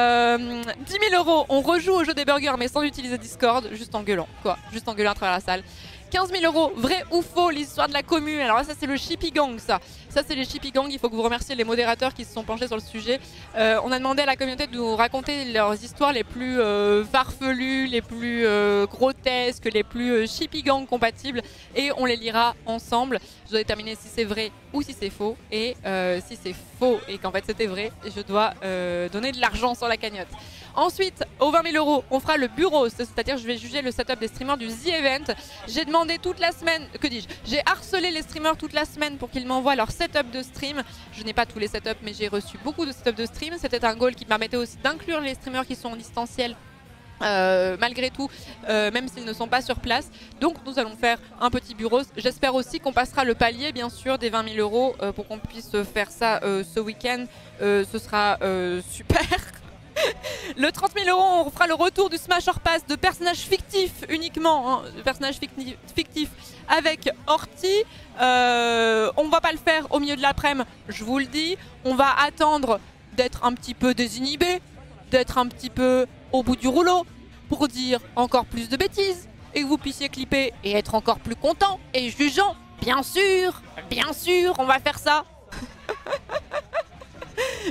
[SPEAKER 1] 000 €, on rejoue au jeu des burgers mais sans utiliser Discord, juste en gueulant, quoi. Juste en gueulant à travers la salle. 15 000 €, vrai ou faux, l'histoire de la commune. Alors là, ça c'est le Shippy Gang, ça. Ça c'est les Shippy Gang, il faut que vous remerciez les modérateurs qui se sont penchés sur le sujet. On a demandé à la communauté de nous raconter leurs histoires les plus farfelues, les plus grotesques, les plus Shippy Gang compatibles. Et on les lira ensemble. Je dois déterminer si c'est vrai ou si c'est faux. Et si c'est faux et qu'en fait c'était vrai, je dois donner de l'argent sur la cagnotte. Ensuite, aux 20 000 €, on fera le bureau, c'est-à-dire je vais juger le setup des streamers du The Event. J'ai demandé toute la semaine, que dis-je, j'ai harcelé les streamers toute la semaine pour qu'ils m'envoient leur setup de stream. Je n'ai pas tous les setups, mais j'ai reçu beaucoup de setups de stream. C'était un goal qui permettait aussi d'inclure les streamers qui sont en distanciel. Malgré tout, même s'ils ne sont pas sur place. Donc nous allons faire un petit bureau. J'espère aussi qu'on passera le palier bien sûr des 20 000 € pour qu'on puisse faire ça ce week-end. Ce sera super. Le 30 000 €, on fera le retour du Smash or Pass de personnages fictifs uniquement, hein, de personnages fictifs avec Horty. On va pas le faire au milieu de l'après-midi, je vous le dis. On va attendre d'être un petit peu désinhibé, d'être un petit peu au bout du rouleau pour dire encore plus de bêtises et que vous puissiez clipper et être encore plus content et jugeant. Bien sûr, on va faire ça.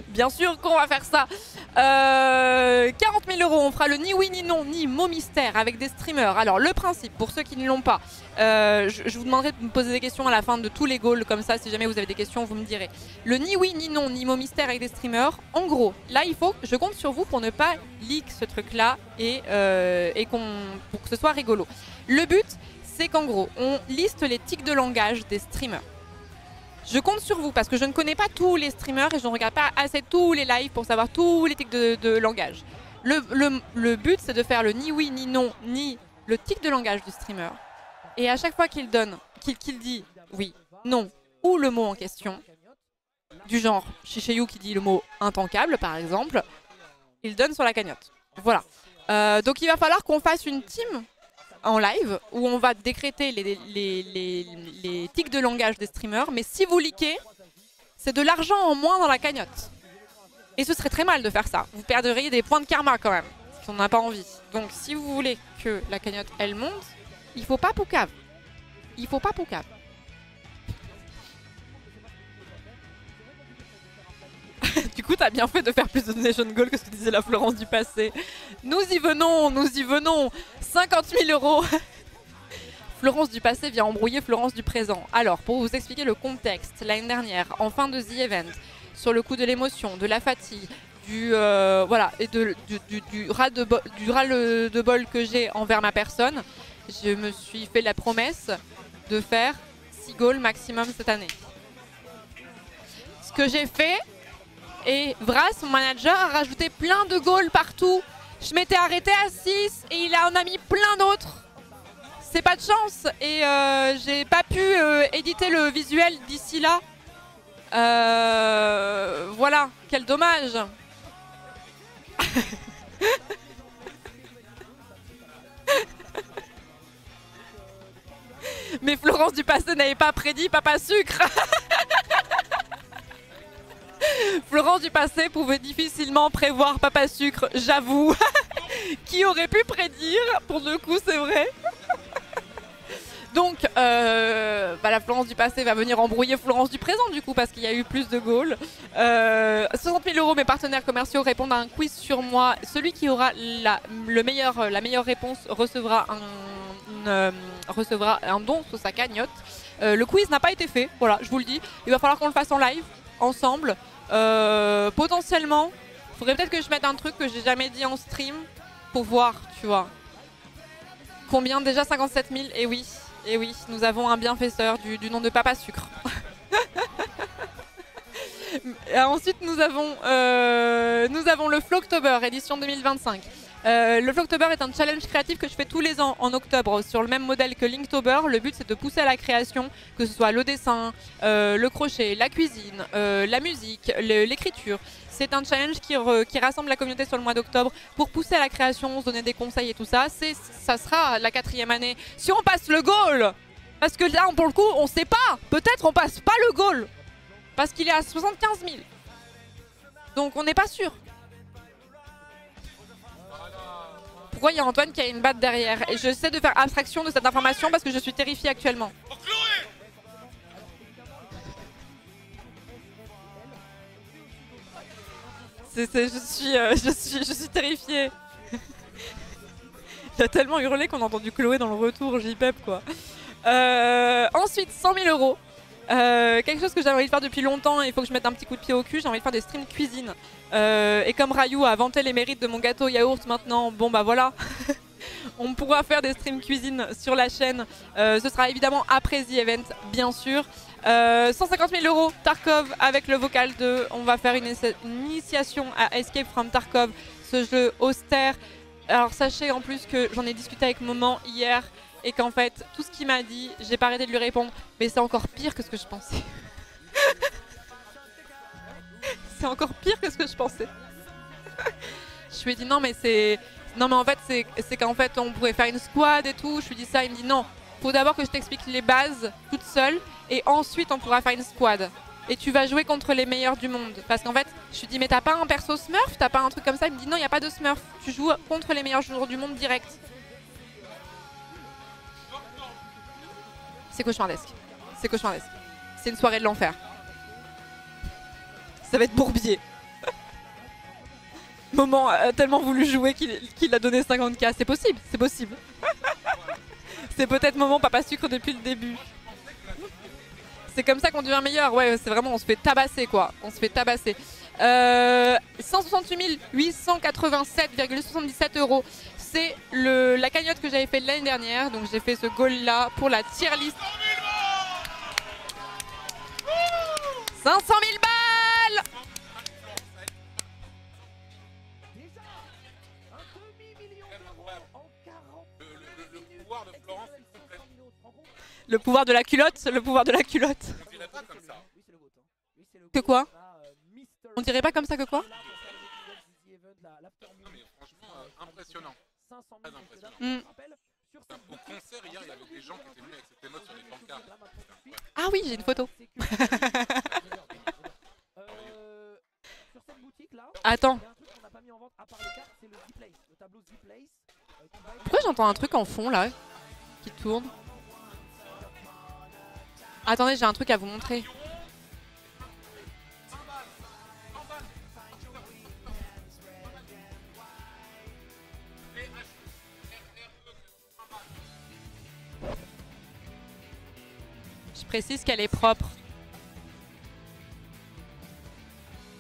[SPEAKER 1] Bien sûr qu'on va faire ça. 40 000 €, on fera le ni oui ni non ni mot mystère avec des streamers. Alors le principe, pour ceux qui ne l'ont pas, je vous demanderai de me poser des questions à la fin de tous les goals, comme ça si jamais vous avez des questions vous me direz. Le ni oui ni non ni mot mystère avec des streamers, en gros, là il faut, je compte sur vous pour ne pas leak ce truc là et pour que ce soit rigolo. Le but c'est qu'en gros on liste les tics de langage des streamers. Je compte sur vous parce que je ne connais pas tous les streamers et je ne regarde pas assez tous les lives pour savoir tous les tics de langage. Le but, c'est de faire le ni oui, ni non, ni le tic de langage du streamer. Et à chaque fois qu'il dit oui, non ou le mot en question, du genre Shishayu qui dit le mot intankable par exemple, il donne sur la cagnotte. Voilà. Donc il va falloir qu'on fasse une team en live où on va décréter les tics de langage des streamers. Mais si vous leakez, c'est de l'argent en moins dans la cagnotte. Et ce serait très mal de faire ça. Vous perdriez des points de karma quand même, si on n'a pas envie. Donc si vous voulez que la cagnotte elle monte, il faut pas poucave. Il faut pas poucave. Du coup, t'as bien fait de faire plus de donation goal que ce que disait la Florence du passé. Nous y venons, nous y venons. 50 000 €. Florence du passé vient embrouiller Florence du présent. Alors, pour vous expliquer le contexte, l'année dernière, en fin de The Event, sur le coup de l'émotion, de la fatigue, voilà, et du ras de bol que j'ai envers ma personne, je me suis fait la promesse de faire 6 goals maximum cette année. Ce que j'ai fait, et Vras, mon manager, a rajouté plein de goals partout. Je m'étais arrêtée à 6 et il en a mis plein d'autres. C'est pas de chance. Et j'ai pas pu éditer le visuel d'ici là. Voilà, quel dommage. Mais Florence du passé n'avait pas prédit Papa Sucre. Florence du passé pouvait difficilement prévoir Papa Sucre, j'avoue. Qui aurait pu prédire? Pour le coup, c'est vrai. Donc, la Florence du passé va venir embrouiller Florence du présent, du coup, parce qu'il y a eu plus de goals. 60 000 €, mes partenaires commerciaux répondent à un quiz sur moi. Celui qui aura la meilleure réponse recevra un don sur sa cagnotte. Le quiz n'a pas été fait, voilà, je vous le dis. Il va falloir qu'on le fasse en live, ensemble. Potentiellement, il faudrait peut-être que je mette un truc que j'ai jamais dit en stream pour voir, tu vois. Combien déjà? 57 000, et oui, nous avons un bienfaiteur du nom de Papa Sucre. Ensuite, nous avons le Floctober, édition 2025. Le Floctober est un challenge créatif que je fais tous les ans en octobre sur le même modèle que Linktober. Le but c'est de pousser à la création, que ce soit le dessin, le crochet, la cuisine, la musique, l'écriture. C'est un challenge qui rassemble la communauté sur le mois d'octobre pour pousser à la création, se donner des conseils et tout ça. Ça sera la 4e année. Si on passe le goal, parce que là pour le coup on sait pas, peut-être on passe pas le goal, parce qu'il est à 75 000. Donc on n'est pas sûr. Pourquoi il y a Antoine qui a une batte derrière? Et j'essaie de faire abstraction de cette information parce que je suis terrifiée actuellement. Je suis terrifiée. Il a tellement hurlé qu'on a entendu Chloé dans le retour, JPEP quoi. Ensuite, 100 000 €. Quelque chose que j'avais envie de faire depuis longtemps et il faut que je mette un petit coup de pied au cul, j'ai envie de faire des streams cuisine. Et comme Rayou a vanté les mérites de mon gâteau yaourt maintenant, bon bah voilà. On pourra faire des streams cuisine sur la chaîne. Ce sera évidemment après The Event, bien sûr. 150 000 € Tarkov avec le vocal 2. On va faire une initiation à Escape from Tarkov, ce jeu austère. Alors sachez en plus que j'en ai discuté avec Moment hier et qu'en fait tout ce qu'il m'a dit, j'ai pas arrêté de lui répondre, mais c'est encore pire que ce que je pensais. C'est encore pire que ce que je pensais. Je lui ai dit non mais en fait c'est qu'en fait on pourrait faire une squad et tout. Je lui ai dit ça, il me dit non, faut d'abord que je t'explique les bases toute seule et ensuite on pourra faire une squad. Et tu vas jouer contre les meilleurs du monde. Parce qu'en fait, je lui dis mais t'as pas un perso Smurf? T'as pas un truc comme ça? Il me dit non, il n'y a pas de Smurf. Tu joues contre les meilleurs joueurs du monde direct. C'est cauchemardesque. C'est cauchemardesque. C'est une soirée de l'enfer. Ça va être bourbier. Moment a tellement voulu jouer qu'il a donné 50K. C'est possible, c'est possible. C'est peut-être Moment Papa Sucre depuis le début. C'est comme ça qu'on devient meilleur. Ouais, c'est vraiment, on se fait tabasser quoi. On se fait tabasser. 168 887,77 €. C'est la cagnotte que j'avais fait l'année dernière. Donc j'ai fait ce goal là pour la tier list. 500 000 balles. Le pouvoir de la culotte, le pouvoir de la culotte.
[SPEAKER 3] On dirait pas comme ça.
[SPEAKER 1] Que quoi? On dirait pas comme ça que quoi?
[SPEAKER 3] Non mais franchement, impressionnant. Très impressionnant. Au concert hier, il y avait des gens qui étaient venus avec cette émote sur les pancartes.
[SPEAKER 1] Ah oui, j'ai une photo. Attends. Pourquoi j'entends un truc en fond là qui tourne? Attendez, j'ai un truc à vous montrer. Je précise qu'elle est propre.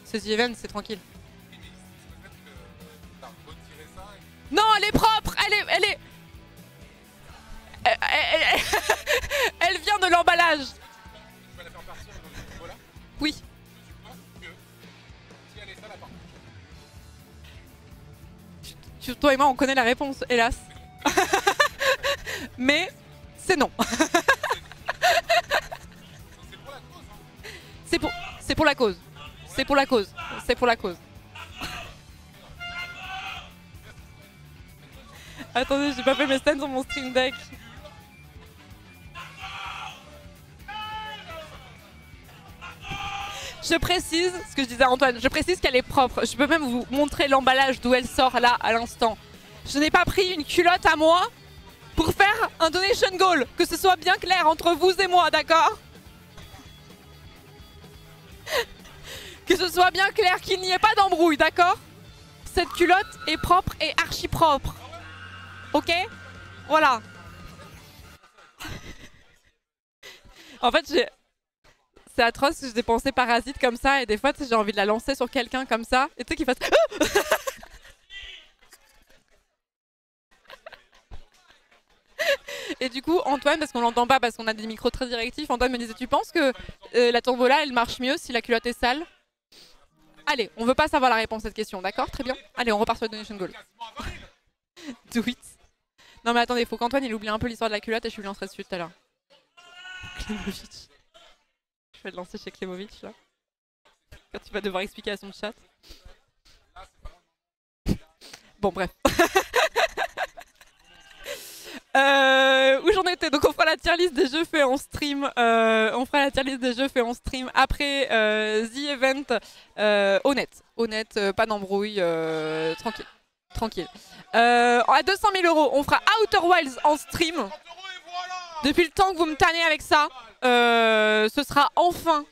[SPEAKER 1] Ce event, c'est tranquille. Non, elle est propre. Elle vient de l'emballage.
[SPEAKER 3] Tu vas la faire partir dans le niveau là?
[SPEAKER 1] Oui.
[SPEAKER 3] Je pense que si elle est sale, elle part.
[SPEAKER 1] Toi et moi, on connaît la réponse, hélas. Mais c'est non. C'est pour la cause. C'est pour la cause. C'est pour la cause. Attendez, j'ai pas fait mes stands sur mon stream deck. Je précise, ce que je disais à Antoine, je précise qu'elle est propre. Je peux même vous montrer l'emballage d'où elle sort là, à l'instant. Je n'ai pas pris une culotte à moi pour faire un donation goal. Que ce soit bien clair entre vous et moi, d'accord? Que ce soit bien clair, qu'il n'y ait pas d'embrouille, d'accord? Cette culotte est propre et archi propre. Ok? Voilà. En fait, c'est atroce que j'ai pensé parasite comme ça et des fois, j'ai envie de la lancer sur quelqu'un comme ça et tu sais qu'il fasse... Et du coup, Antoine, parce qu'on l'entend pas, parce qu'on a des micros très directifs, Antoine me disait, tu penses que la tombola, elle marche mieux si la culotte est sale? Allez, on veut pas savoir la réponse à cette question, d'accord? Très bien. Allez, on repart sur le donation goal. Do it. Non mais attendez, faut qu'Antoine il oublie un peu l'histoire de la culotte et je lui lancerai dessus tout à l'heure. Klemovic. Je vais le lancer chez Klemovic là. Quand tu vas devoir expliquer à son chat. Bon bref. Où j'en étais? Donc on fera la tier list des jeux faits en stream. Après The Event. Honnête, pas d'embrouille, tranquille. À 200 000 €, on fera Outer Wilds en stream. Depuis le temps que vous me tannez avec ça, ce sera enfin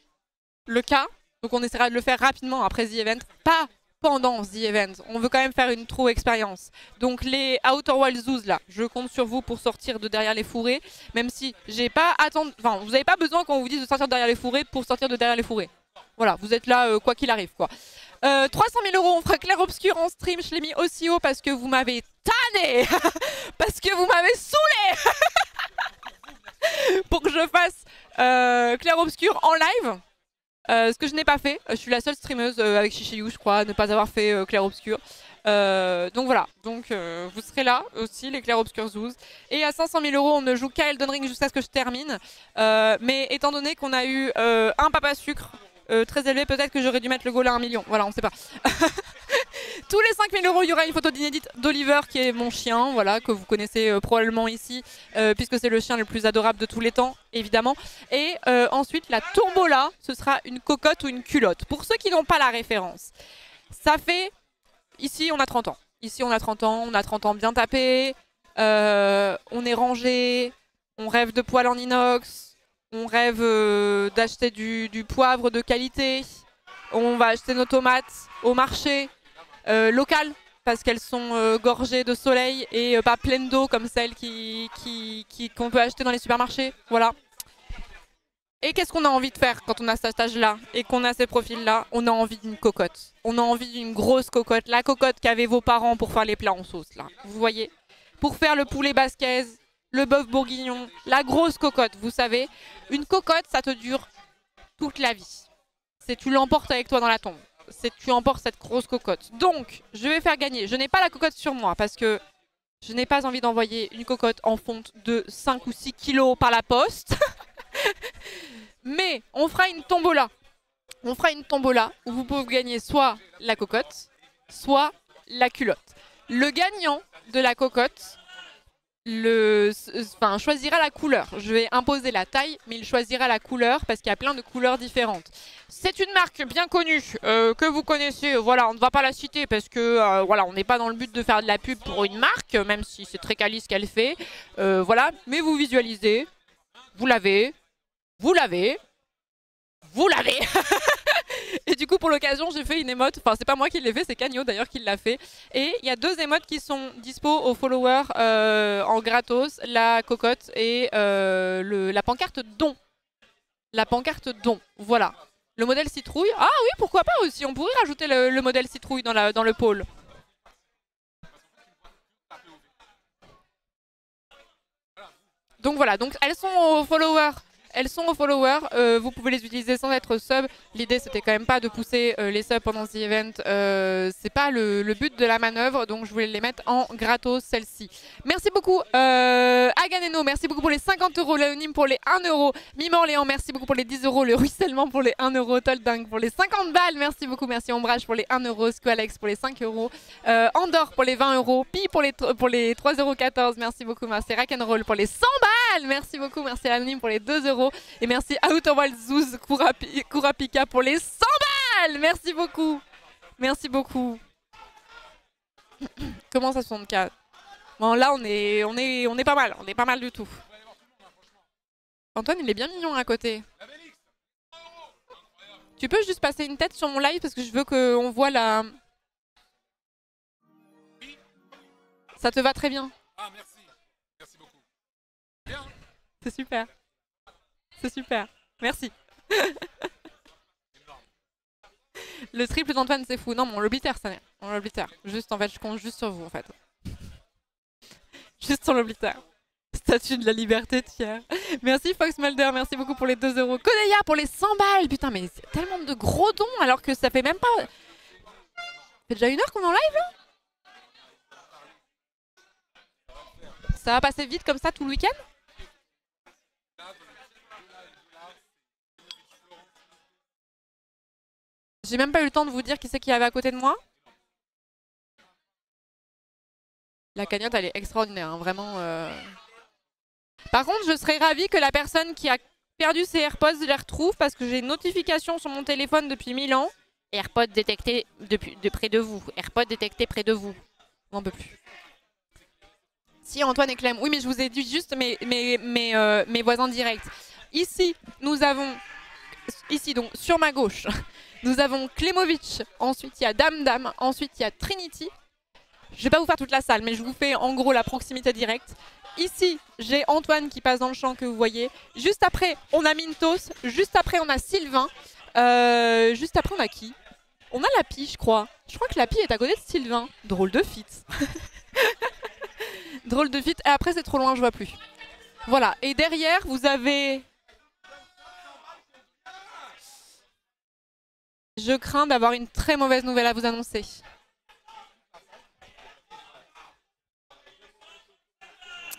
[SPEAKER 1] le cas. Donc on essaiera de le faire rapidement après The Event. Pas pendant The Event. On veut quand même faire une true expérience. Donc les Outer Wilds Zoos là, je compte sur vous pour sortir de derrière les fourrés. Même si j'ai pas attendu. Enfin, vous n'avez pas besoin qu'on vous dise de sortir de derrière les fourrés pour sortir de derrière les fourrés. Voilà, vous êtes là quoi qu'il arrive quoi. 300 000 €, on fera Clair Obscur en stream. Je l'ai mis aussi haut parce que vous m'avez tanné. Parce que vous m'avez saoulé. Pour que je fasse Clair Obscur en live. Ce que je n'ai pas fait. Je suis la seule streameuse avec Chichiou, je crois, à ne pas avoir fait Clair Obscur. Donc voilà, donc vous serez là aussi, les Clair Obscur Zoos. Et à 500 000 €, on ne joue qu'à Elden Ring jusqu'à ce que je termine. Mais étant donné qu'on a eu un papa sucre très élevé, peut-être que j'aurais dû mettre le goal à 1 million. Voilà, on sait pas. Tous les 5 000 €, il y aura une photo d'inédite d'Oliver, qui est mon chien, voilà, que vous connaissez probablement ici, puisque c'est le chien le plus adorable de tous les temps, évidemment. Et ensuite, la tombola, ce sera une cocotte ou une culotte. Pour ceux qui n'ont pas la référence, ça fait... Ici, on a 30 ans. Ici, on a 30 ans, on a 30 ans bien tapés, on est rangé, on rêve de poêle en inox, on rêve d'acheter du poivre de qualité, on va acheter nos tomates au marché local, parce qu'elles sont gorgées de soleil et pas pleines d'eau comme celles qu'on peut acheter dans les supermarchés. Voilà. Et qu'est-ce qu'on a envie de faire quand on a cet âge-là et qu'on a ces profils-là? On a envie d'une cocotte. On a envie d'une grosse cocotte. La cocotte qu'avaient vos parents pour faire les plats en sauce, là. Vous voyez? Pour faire le poulet basquez, le bœuf bourguignon, la grosse cocotte, vous savez. Une cocotte, ça te dure toute la vie. Tu l'emportes avec toi dans la tombe. Tu emportes cette grosse cocotte. Donc, je vais faire gagner. Je n'ai pas la cocotte sur moi parce que je n'ai pas envie d'envoyer une cocotte en fonte de 5 ou 6 kilos par la poste. Mais on fera une tombola. On fera une tombola où vous pouvez gagner soit la cocotte, soit la culotte. Le gagnant de la cocotte choisira la couleur. Je vais imposer la taille, mais il choisira la couleur parce qu'il y a plein de couleurs différentes. C'est une marque bien connue que vous connaissez. Voilà, on ne va pas la citer parce que voilà, on n'est pas dans le but de faire de la pub pour une marque, même si c'est très quali ce qu'elle fait. Voilà, mais vous visualisez, vous l'avez, vous l'avez, vous l'avez. Et du coup, pour l'occasion, j'ai fait une émote. Enfin, c'est pas moi qui l'ai fait, c'est Cagno d'ailleurs qui l'a fait. Et il y a 2 émotes qui sont dispo aux followers en gratos, la cocotte et la pancarte don. La pancarte don, voilà. Le modèle citrouille. Ah oui, pourquoi pas aussi. On pourrait rajouter le modèle citrouille dans le pôle. Donc voilà, donc elles sont aux followers. Elles sont aux followers, vous pouvez les utiliser sans être sub. L'idée c'était quand même pas de pousser les subs pendant ce event, c'est pas le but de la manœuvre, donc je voulais les mettre en gratos celle-ci. Merci beaucoup Aganeno, merci beaucoup pour les 50 €, Léonim pour les 1 €, Mimorléan, merci beaucoup pour les 10 €, le ruissellement pour les 1 €, Tolding pour les 50 balles, merci beaucoup, merci Ombrage pour les 1 €, Squalex pour les 5 €, Andorre pour les 20 €, Pi pour les 3,14 €, merci beaucoup, merci Rock'n'Roll pour les 100 balles, merci beaucoup, merci Anonym pour les 2 €. Et merci Outer Wild Zouz Kurapika pour les 100 balles. Merci beaucoup. Merci beaucoup. Comment ça 64? Bon là on est pas mal. On est pas mal du tout. Antoine il est bien mignon à côté. Tu peux juste passer une tête sur mon live parce que je veux qu'on voit la... Ça te va très bien.
[SPEAKER 3] Ah merci. Merci beaucoup. Bien.
[SPEAKER 1] C'est super. C'est super, merci. Le triple d'Antoine, c'est fou. Non, mon l'oblitère, ça n'est. Mon l'oblitère. Juste, en fait, je compte juste sur vous, en fait. Juste sur l'oblitère. Statue de la liberté tiers. Merci Fox Mulder, merci beaucoup pour les 2 €. Koneya pour les 100 balles. Putain, mais c'est tellement de gros dons alors que ça fait même pas... Ça fait déjà 1 heure qu'on est en live, là? Ça va passer vite comme ça tout le week-end? J'ai même pas eu le temps de vous dire qui c'est qui avait à côté de moi. La cagnotte, elle est extraordinaire, hein, vraiment. Par contre, je serais ravie que la personne qui a perdu ses AirPods les retrouve parce que j'ai une notification sur mon téléphone depuis 1000 ans.
[SPEAKER 2] AirPods détectés de près de vous. AirPods détectés près de vous.
[SPEAKER 1] On n'en peut plus. Si, Antoine et Clem. Oui, mais je vous ai dit juste mes voisins directs. Ici, nous avons... Ici, donc, sur ma gauche... Nous avons Klemovic, ensuite il y a Dame, ensuite il y a Trinity. Je vais pas vous faire toute la salle, mais je vous fais en gros la proximité directe. Ici, j'ai Antoine qui passe dans le champ que vous voyez. Juste après, on a Mintos. Juste après, on a Sylvain. Juste après, on a qui? On a Lapi, je crois. Je crois que Lapi est à côté de Sylvain. Drôle de fit. Drôle de fit. Et après, c'est trop loin, je vois plus. Voilà. Et derrière, vous avez... Je crains d'avoir une très mauvaise nouvelle à vous annoncer.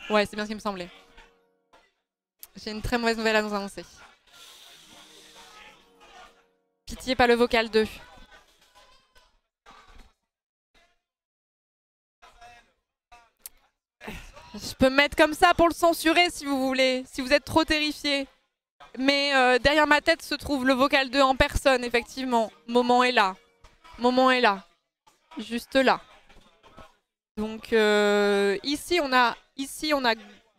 [SPEAKER 1] Ouais, c'est bien ce qui me semblait. J'ai une très mauvaise nouvelle à vous annoncer. Pitié, pas le vocal 2. Je peux me mettre comme ça pour le censurer si vous voulez, si vous êtes trop terrifiés. Mais derrière ma tête se trouve le vocal 2 en personne, effectivement. Moment est là. Moment est là. Juste là. Donc ici on a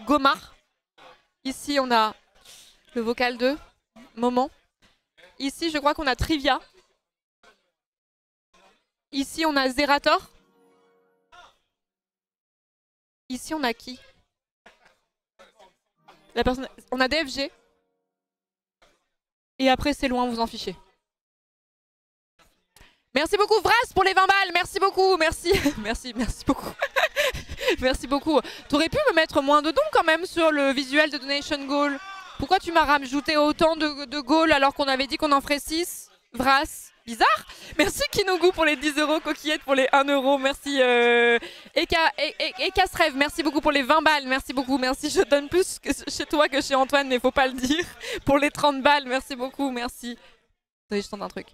[SPEAKER 1] Gomar. Ici on a le vocal 2. Moment. Ici je crois qu'on a Trivia. Ici on a Zerator. Ici on a qui? La personne... On a DFG. Et après, c'est loin, vous en fichez. Merci beaucoup, Vras, pour les 20 balles. Merci beaucoup, merci. Merci beaucoup. Merci beaucoup. T'aurais pu me mettre moins de dons quand même sur le visuel de Donation Goal. Pourquoi tu m'as rajouté autant de goals alors qu'on avait dit qu'on en ferait 6? Vras, bizarre. Merci Kinogu pour les 10 €, Coquillette pour les 1 €. Merci Ekasrev, merci beaucoup pour les 20 balles. Merci beaucoup, merci. Je donne plus chez toi que chez Antoine, mais faut pas le dire. Pour les 30 balles, merci beaucoup, merci. Attendez, je tente un truc.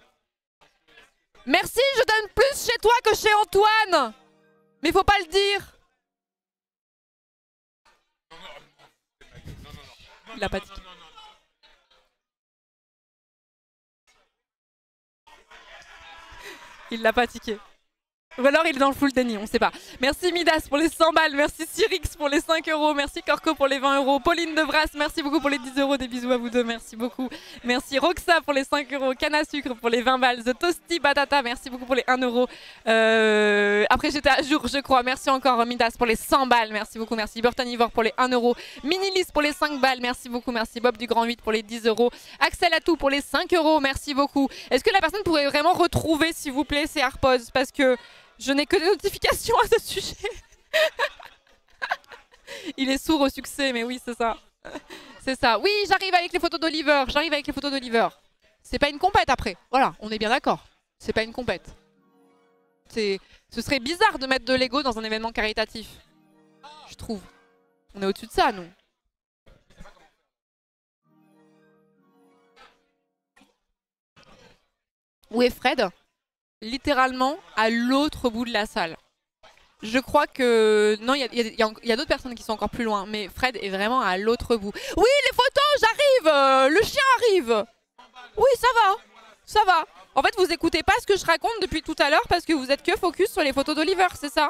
[SPEAKER 1] Merci, je donne plus chez toi que chez Antoine. Mais faut pas le dire. Il a pas dit. Il l'a pas tiqué. Ou alors il est dans le full déni, on sait pas. Merci Midas pour les 100 balles, merci Cyrix pour les 5 euros, merci Corco pour les 20 euros, Pauline de Brasse, merci beaucoup pour les 10 euros, des bisous à vous deux, merci beaucoup. Merci Roxa pour les 5 euros, Canne à sucre pour les 20 balles, The Toasty Batata, merci beaucoup pour les 1 euro. Après j'étais à jour, je crois, merci encore Midas pour les 100 balles, merci beaucoup, merci Burton Ivor pour les 1 euro, Minilis pour les 5 balles, merci beaucoup, merci Bob du Grand 8 pour les 10 euros, Axel Atou pour les 5 euros, merci beaucoup. Est-ce que la personne pourrait vraiment retrouver s'il vous plaît ses AirPods parce que je n'ai que des notifications à ce sujet. Il est sourd au succès, mais oui, c'est ça. C'est ça. Oui, j'arrive avec les photos d'Oliver. J'arrive avec les photos d'Oliver. C'est pas une compète après. Voilà, on est bien d'accord. C'est pas une compète. Ce serait bizarre de mettre de Lego dans un événement caritatif. Je trouve. On est au-dessus de ça, nous. Où est Fred ? Littéralement à l'autre bout de la salle. Je crois que... Non, il y a d'autres personnes qui sont encore plus loin, mais Fred est vraiment à l'autre bout. Oui, les photos, j'arrive. Le chien arrive. Oui, ça va. Ça va. En fait, vous écoutez pas ce que je raconte depuis tout à l'heure parce que vous êtes que focus sur les photos d'Oliver, c'est ça?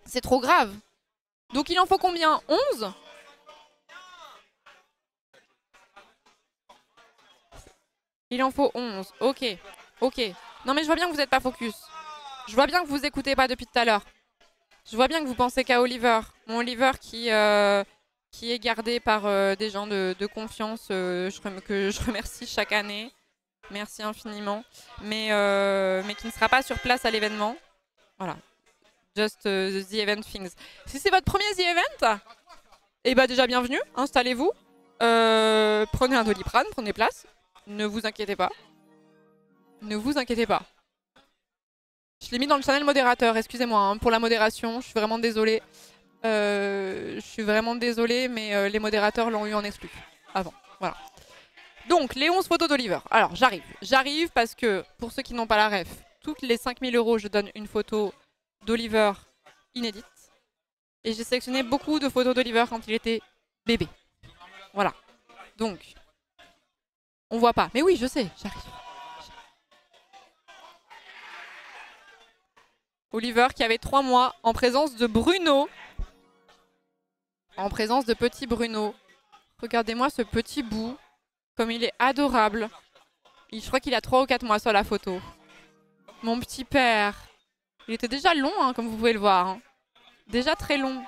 [SPEAKER 1] C'est trop grave. Donc il en faut combien? 11? Il en faut 11. Ok. Ok. Non mais je vois bien que vous n'êtes pas focus. Je vois bien que vous écoutez pas depuis tout à l'heure. Je vois bien que vous pensez qu'à Oliver. Mon Oliver qui est gardé par des gens de confiance que je remercie chaque année. Merci infiniment. Mais qui ne sera pas sur place à l'événement. Voilà. Just the event things. Si c'est votre premier the event, eh ben déjà bienvenue. Installez-vous. Prenez un Doliprane, prenez place. Ne vous inquiétez pas. Ne vous inquiétez pas. Je l'ai mis dans le channel modérateur, excusez-moi hein, pour la modération, je suis vraiment désolée. Je suis vraiment désolée, mais les modérateurs l'ont eu en exclu avant. Voilà. Donc, les 11 photos d'Oliver. Alors, j'arrive. J'arrive parce que, pour ceux qui n'ont pas la ref, toutes les 5000 €, je donne une photo d'Oliver inédite. Et j'ai sélectionné beaucoup de photos d'Oliver quand il était bébé. Voilà. Donc, on voit pas. Mais oui, je sais, j'arrive. Oliver qui avait 3 mois en présence de Bruno. En présence de petit Bruno. Regardez-moi ce petit bout. Comme il est adorable. Je crois qu'il a 3 ou 4 mois sur la photo. Mon petit père. Il était déjà long, hein, comme vous pouvez le voir. Hein. Déjà très long.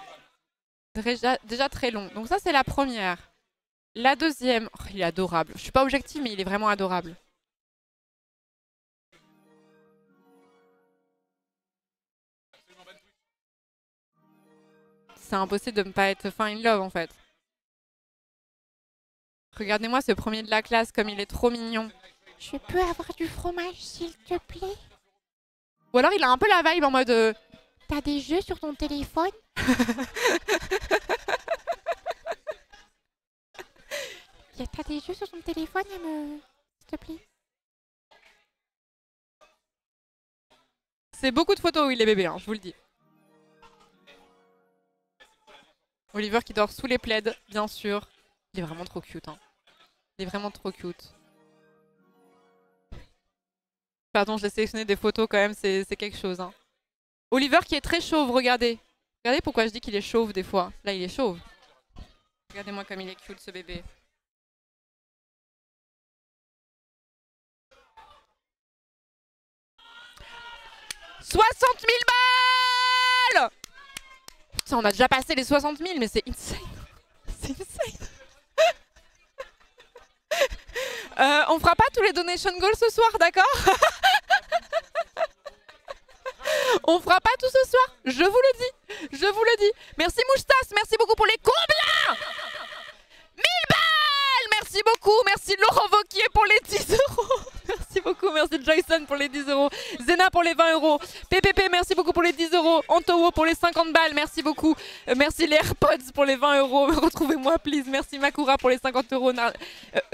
[SPEAKER 1] Déjà très long. Donc ça, c'est la première. La deuxième. Oh, il est adorable. Je suis pas objective, mais il est vraiment adorable. C'est impossible de ne pas être fin in love en fait. Regardez-moi ce premier de la classe comme il est trop mignon.
[SPEAKER 2] Je peux avoir du fromage s'il te plaît?
[SPEAKER 1] Ou alors il a un peu la vibe en mode...
[SPEAKER 2] T'as des jeux sur ton téléphone? T'as des jeux sur ton téléphone, s'il te plaît?
[SPEAKER 1] C'est beaucoup de photos où il est bébé, hein, je vous le dis. Oliver qui dort sous les plaids, bien sûr. Il est vraiment trop cute. Hein. Il est vraiment trop cute. Pardon, j'ai sélectionné des photos quand même, c'est quelque chose. Hein. Oliver qui est très chauve, regardez. Regardez pourquoi je dis qu'il est chauve des fois. Là, il est chauve. Regardez-moi comme il est cute, ce bébé. « 60 000 balles !» Putain, on a déjà passé les 60 000, mais c'est insane. C'est insane. On fera pas tous les donation goals ce soir, d'accord? On fera pas tout ce soir, je vous le dis. Je vous le dis. Merci Moustache, merci beaucoup pour les combats. 1000 balles. Merci beaucoup, merci Laurent Vauquier pour les 10 €. Merci beaucoup, merci Joyson pour les 10 €. Zena pour les 20 €. PPP, merci beaucoup pour les 10 €. Antowo € pour les 50 balles. Merci beaucoup. Merci les AirPods pour les 20 €. Retrouvez-moi, please. Merci Makura pour les 50 €.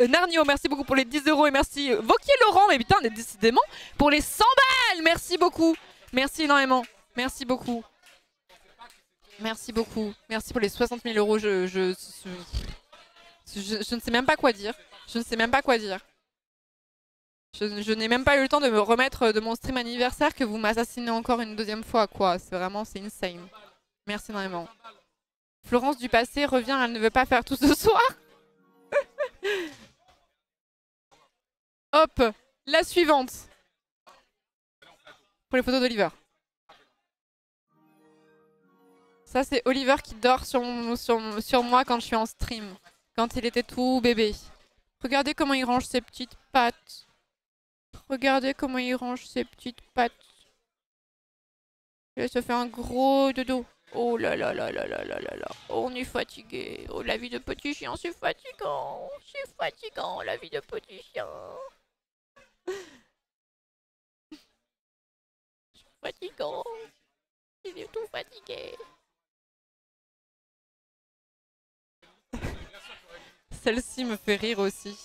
[SPEAKER 1] Narnio, merci beaucoup pour les 10 € et merci Vauquier Laurent, mais putain, on est décidément pour les 100 balles. Merci beaucoup. Merci énormément. Merci beaucoup. Merci beaucoup. Merci pour les 60 000 €. Je ne sais même pas quoi dire. Je ne sais même pas quoi dire. Je n'ai même pas eu le temps de me remettre de mon stream anniversaire que vous m'assassinez encore une deuxième fois, quoi. C'est vraiment, c'est insane. Merci énormément. Florence du passé revient, elle ne veut pas faire tout ce soir. Hop, la suivante. Pour les photos d'Oliver. Ça, c'est Oliver qui dort sur moi quand je suis en stream. Quand il était tout bébé. Regardez comment il range ses petites pattes. Regardez comment il range ses petites pattes. Et ça fait un gros dodo. Oh là là là là là là là là. Oh, on est fatigué. Oh, la vie de petit chien, c'est fatigant. C'est fatigant, la vie de petit chien. C'est fatigant. Il est tout fatigué. Celle-ci me fait rire aussi.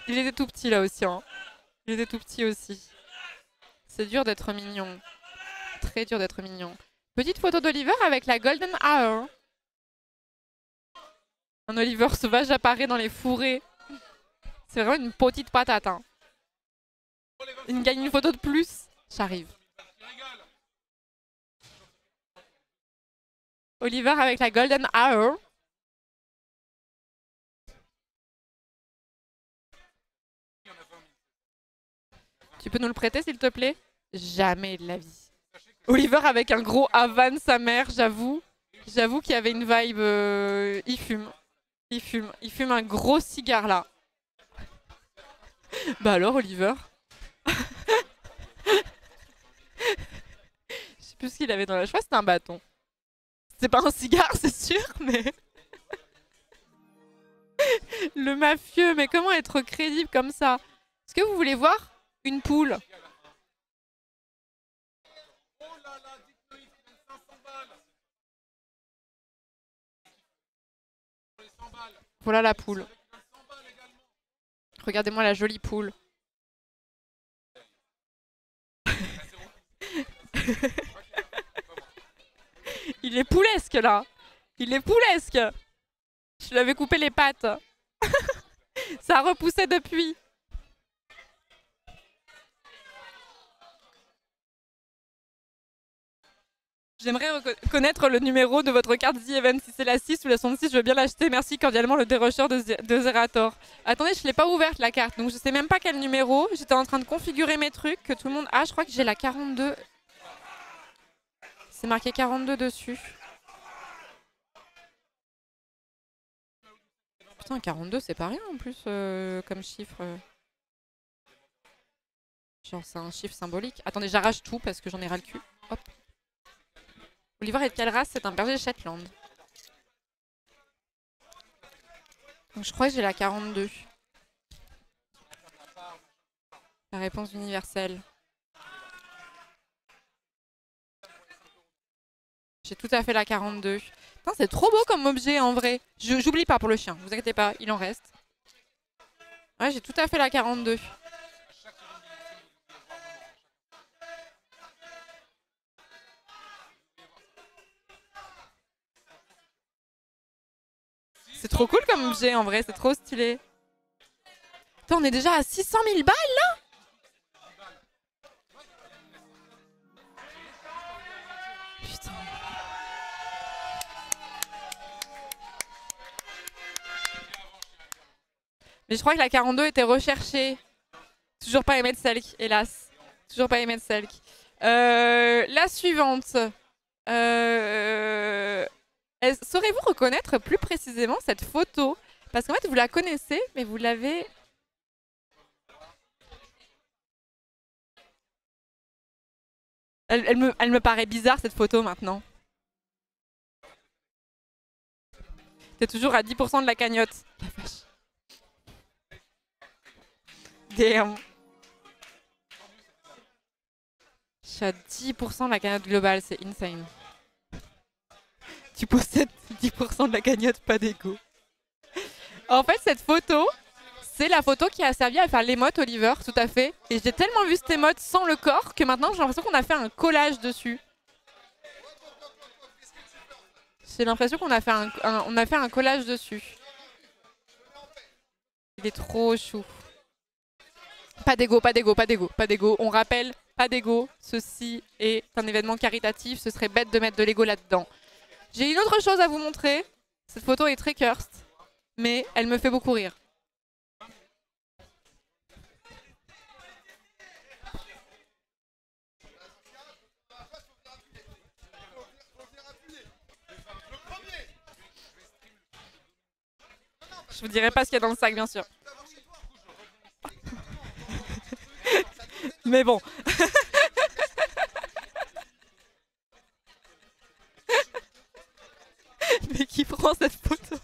[SPEAKER 1] Il était tout petit là aussi. Hein. Il était tout petit aussi. C'est dur d'être mignon. Très dur d'être mignon. Petite photo d'Oliver avec la Golden Hour. Un Oliver sauvage apparaît dans les fourrés. C'est vraiment une petite patate. Hein. Il gagne une photo de plus. J'arrive. Oliver avec la Golden Hour. Tu peux nous le prêter s'il te plaît? Jamais de la vie. Oliver avec un gros Havane, sa mère, j'avoue. J'avoue qu'il y avait une vibe... il fume. Il fume. Il fume un gros cigare là. Bah alors Oliver. Je sais plus ce qu'il avait dans la... Je crois que c'était un bâton. C'est pas un cigare, c'est sûr, mais... Le mafieux, mais comment être crédible comme ça? Est-ce que vous voulez voir une poule? Voilà la poule. Regardez-moi la jolie poule. Il est poulesque là. Il est poulesque. Je lui avais coupé les pattes. Ça a repoussé depuis. J'aimerais connaître le numéro de votre carte The Event. Si c'est la 6 ou la 66, je veux bien l'acheter. Merci cordialement, le dérocheur de Zerator. Attendez, je ne l'ai pas ouverte la carte, donc je ne sais même pas quel numéro. J'étais en train de configurer mes trucs, que tout le monde... Ah, je crois que j'ai la 42. C'est marqué 42 dessus. Putain, 42, c'est pas rien en plus comme chiffre. Genre, c'est un chiffre symbolique. Attendez, j'arrache tout parce que j'en ai ras le cul. Hop. Oliver est de quelle race? C'est un berger Shetland. Donc je crois que j'ai la 42. La réponse universelle. J'ai tout à fait la 42. C'est trop beau comme objet en vrai. J'oublie pas pour le chien, vous inquiétez pas, il en reste. Ouais, j'ai tout à fait la 42. C'est trop cool comme objet en vrai, c'est trop stylé. Attends, on est déjà à 600 000 balles là? Putain. Mais je crois que la 42 était recherchée. Toujours pas aimé de Selk, hélas. Toujours pas aimé de Selk. La suivante. Saurez-vous reconnaître plus précisément cette photo? Parce qu'en fait, vous la connaissez, mais vous l'avez... Elle me paraît bizarre, cette photo, maintenant. T'es toujours à 10% de la cagnotte. La vache. Damn. Je suis à 10% de la cagnotte globale, c'est insane. Tu possèdes 10% de la cagnotte, pas d'égo. En fait, cette photo, c'est la photo qui a servi à faire l'émote Oliver, tout à fait. Et j'ai tellement vu cette émote sans le corps que maintenant j'ai l'impression qu'on a fait un collage dessus. J'ai l'impression qu'on a fait un collage dessus. Il est trop chou. Pas d'égo, pas d'égo, pas d'égo, pas d'égo. On rappelle, pas d'égo. Ceci est un événement caritatif. Ce serait bête de mettre de l'égo là-dedans. J'ai une autre chose à vous montrer. Cette photo est très cursed, mais elle me fait beaucoup rire. Je vous dirai pas ce qu'il y a dans le sac, bien sûr. Mais bon. Mais qui prend cette photo?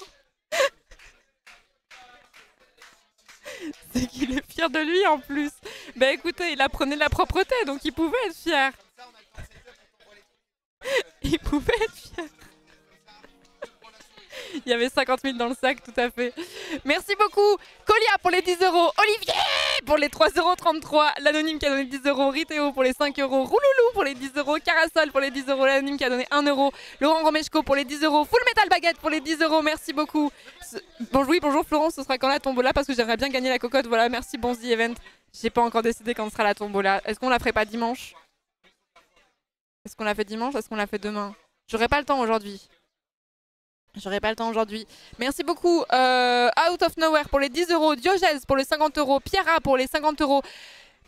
[SPEAKER 1] C'est qu'il est fier de lui en plus. Bah écoutez, il apprenait de la propreté, donc il pouvait être fier. Il pouvait être fier. Il y avait 50 000 dans le sac, tout à fait. Merci beaucoup. Colia pour les 10 €. Olivier pour les 3,33 €. L'anonyme qui a donné 10 €. Riteo pour les 5 €. Rouloulou pour les 10 €. Carasol pour les 10 €. L'anonyme qui a donné 1 €. Laurent Romeshko pour les 10 €. Full Metal Baguette pour les 10 €. Merci beaucoup. Bonjour, oui, bonjour Florence. Ce sera quand la tombola? Parce que j'aimerais bien gagner la cocotte. Voilà, merci Bonzi Event. J'ai pas encore décidé quand sera la tombola. Est-ce qu'on la ferait pas dimanche? Est-ce qu'on la fait dimanche? Est-ce qu'on la fait demain? J'aurai pas le temps aujourd'hui. J'aurai pas le temps aujourd'hui. Merci beaucoup. Out of Nowhere pour les 10 €. Diogèse pour les 50 €. Pierra pour les 50 €.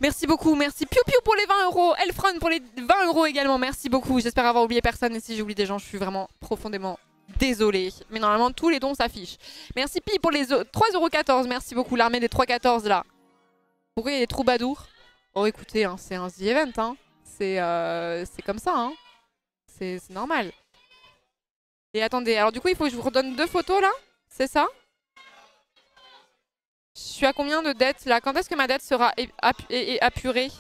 [SPEAKER 1] Merci beaucoup. Merci. Piu Piu pour les 20 €. Elfron pour les 20 € également. Merci beaucoup. J'espère avoir oublié personne. Et si j'oublie des gens, je suis vraiment profondément désolée. Mais normalement, tous les dons s'affichent. Merci Pi pour les 3,14 €. Merci beaucoup. L'armée des 3,14 là. Pourquoi il y a des troubadours? Oh, écoutez, hein, c'est un The Event. Hein. C'est comme ça. Hein. C'est normal. Et attendez, alors du coup, il faut que je vous redonne 2 photos là? C'est ça? Je suis à combien de dettes là? Quand est-ce que ma dette sera apurée?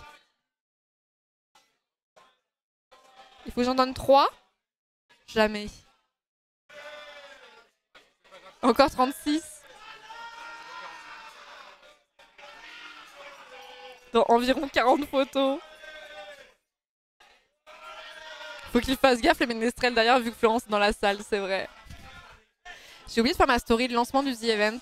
[SPEAKER 1] Il faut que j'en donne 3? Jamais. Encore 36? Dans environ 40 photos. Faut qu'il fasse gaffe les ménestrels d'ailleurs vu que Florence est dans la salle, c'est vrai. J'ai oublié de faire ma story de lancement du The Event.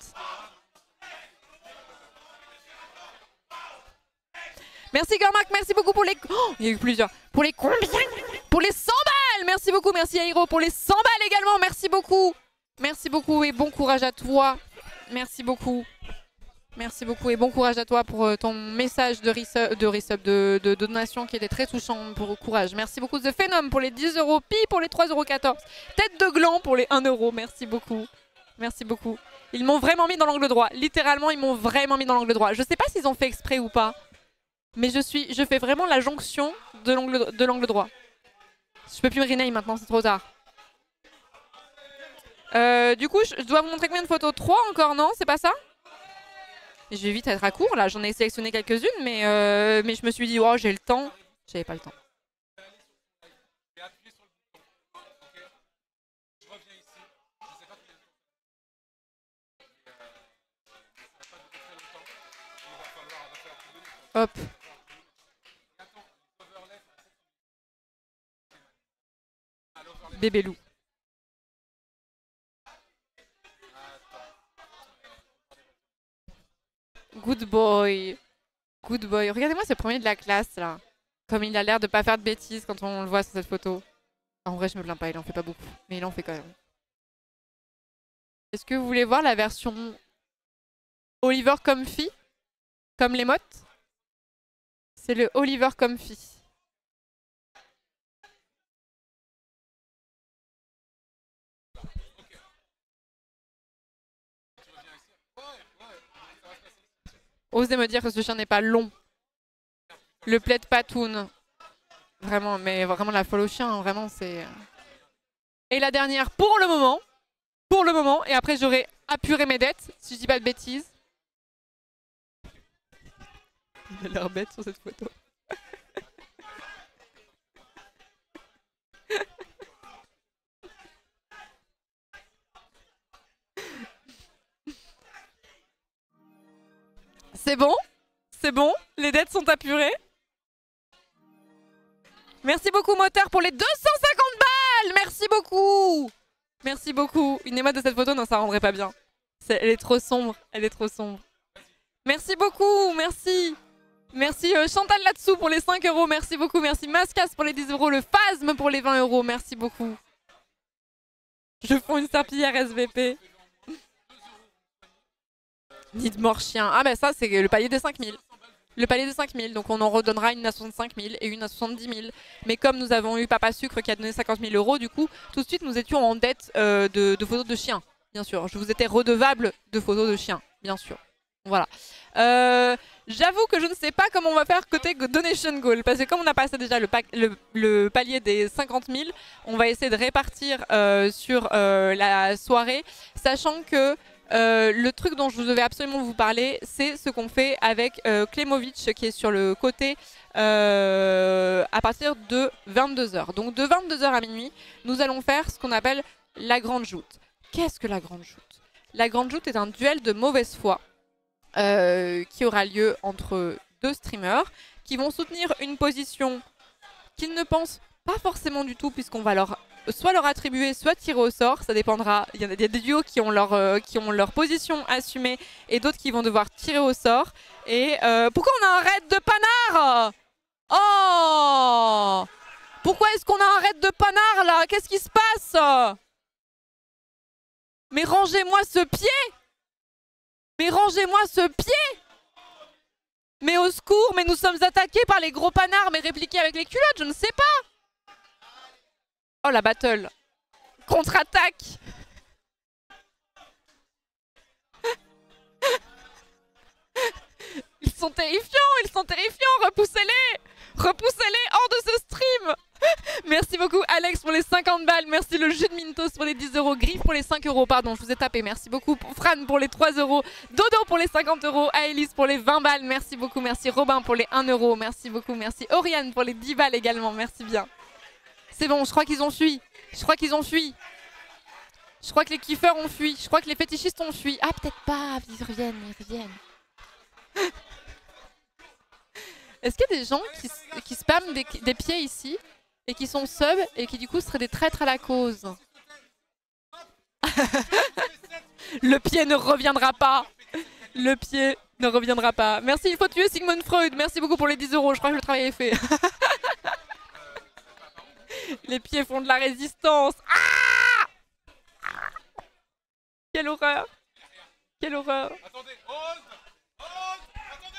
[SPEAKER 1] Merci Gormac, merci beaucoup pour les... Oh, il y a eu plusieurs. Pour les combien? Pour les 100 balles. Merci beaucoup, merci Airo pour les 100 balles également. Merci beaucoup. Merci beaucoup et bon courage à toi. Merci beaucoup. Merci beaucoup et bon courage à toi pour ton message de donation qui était très touchant pour courage. Merci beaucoup The Phenom pour les 10 €, Pi pour les 3,14 €, Tête de Gland pour les 1 €. Merci beaucoup. Merci beaucoup. Ils m'ont vraiment mis dans l'angle droit. Littéralement, ils m'ont vraiment mis dans l'angle droit. Je sais pas s'ils ont fait exprès ou pas, mais je fais vraiment la jonction de l'angle droit. Je peux plus me rename maintenant, c'est trop tard. Du coup, je dois vous montrer combien de photos? 3 encore, non? C'est pas ça? Je vais vite être à court là, j'en ai sélectionné quelques-unes, mais je me suis dit, oh, j'ai le temps. J'avais pas le temps. Hop. Bébé loup. Good boy. Good boy. Regardez-moi ce premier de la classe là. Comme il a l'air de pas faire de bêtises quand on le voit sur cette photo. En vrai, je me plains pas, il en fait pas beaucoup. Mais il en fait quand même. Est-ce que vous voulez voir la version Oliver Comfy? Comme l'émote? C'est le Oliver Comfy. Osez me dire que ce chien n'est pas long. Le plaid patoun. Vraiment, mais vraiment la folle au chien, hein, vraiment c'est... Et la dernière pour le moment, et après j'aurai apuré mes dettes, si je dis pas de bêtises. Il a l'air bête sur cette photo. C'est bon? C'est bon? Les dettes sont apurées? Merci beaucoup, moteur, pour les 250 balles! Merci beaucoup! Merci beaucoup. Une émote de cette photo, non, ça rendrait pas bien. Elle est trop sombre. Elle est trop sombre. Merci beaucoup. Merci. Merci Chantal là-dessous pour les 5 euros. Merci beaucoup. Merci Mascas pour les 10 euros. Le Phasme pour les 20 euros. Merci beaucoup. Je fonds une serpillière SVP. Nid de mort chien. Ah, bah ça, c'est le palier des 5000. Le palier de 5000, donc on en redonnera une à 65 000 et une à 70 000. Mais comme nous avons eu Papa Sucre qui a donné 50 000 euros, du coup, tout de suite, nous étions en dette de photos de chiens, bien sûr. Je vous étais redevable de photos de chiens, bien sûr. Voilà. J'avoue que je ne sais pas comment on va faire côté Donation Goal, parce que comme on a passé déjà le palier des 50 000, on va essayer de répartir sur la soirée, sachant que le truc dont je devais absolument vous parler, c'est ce qu'on fait avec Klemovic qui est sur le côté à partir de 22h. Donc de 22h à minuit, nous allons faire ce qu'on appelle la grande joute. Qu'est-ce que la grande joute? La grande joute est un duel de mauvaise foi qui aura lieu entre deux streamers qui vont soutenir une position qu'ils ne pensent pas forcément du tout, puisqu'on va soit leur attribuer, soit tirer au sort, ça dépendra. Il y a des duos qui ont leur position assumée et d'autres qui vont devoir tirer au sort. Et pourquoi on a un raid de panard? Oh! Pourquoi est-ce qu'on a un raid de panard là? Qu'est-ce qui se passe? Mais rangez-moi ce pied! Mais rangez-moi ce pied! Mais au secours, mais nous sommes attaqués par les gros panards, mais répliqués avec les culottes, je ne sais pas! Oh la battle! Contre-attaque! Ils sont terrifiants, repoussez-les! Repoussez-les hors de ce stream! Merci beaucoup Alex pour les 50 balles, merci le jus de Mintos pour les 10 euros, Griff pour les 5 euros, pardon, je vous ai tapé, merci beaucoup, Fran pour les 3 euros, Dodo pour les 50 euros, Aélis pour les 20 balles, merci beaucoup, merci Robin pour les 1 euro, merci beaucoup, merci Oriane pour les 10 balles également, merci bien. C'est bon, je crois qu'ils ont fui, je crois qu'ils ont fui. Je crois que les kiffeurs ont fui, je crois que les fétichistes ont fui. Ah peut-être pas, ils reviennent. Est-ce qu'il y a des gens qui spamment des pieds ici et qui sont sub et qui du coup seraient des traîtres à la cause? Le pied ne reviendra pas. Le pied ne reviendra pas. Merci, il faut tuer Sigmund Freud. Merci beaucoup pour les 10 euros. Je crois que le travail est fait. Les pieds font de la résistance. Ah! Quelle horreur. Quelle horreur.
[SPEAKER 3] Attendez, hold, attendez,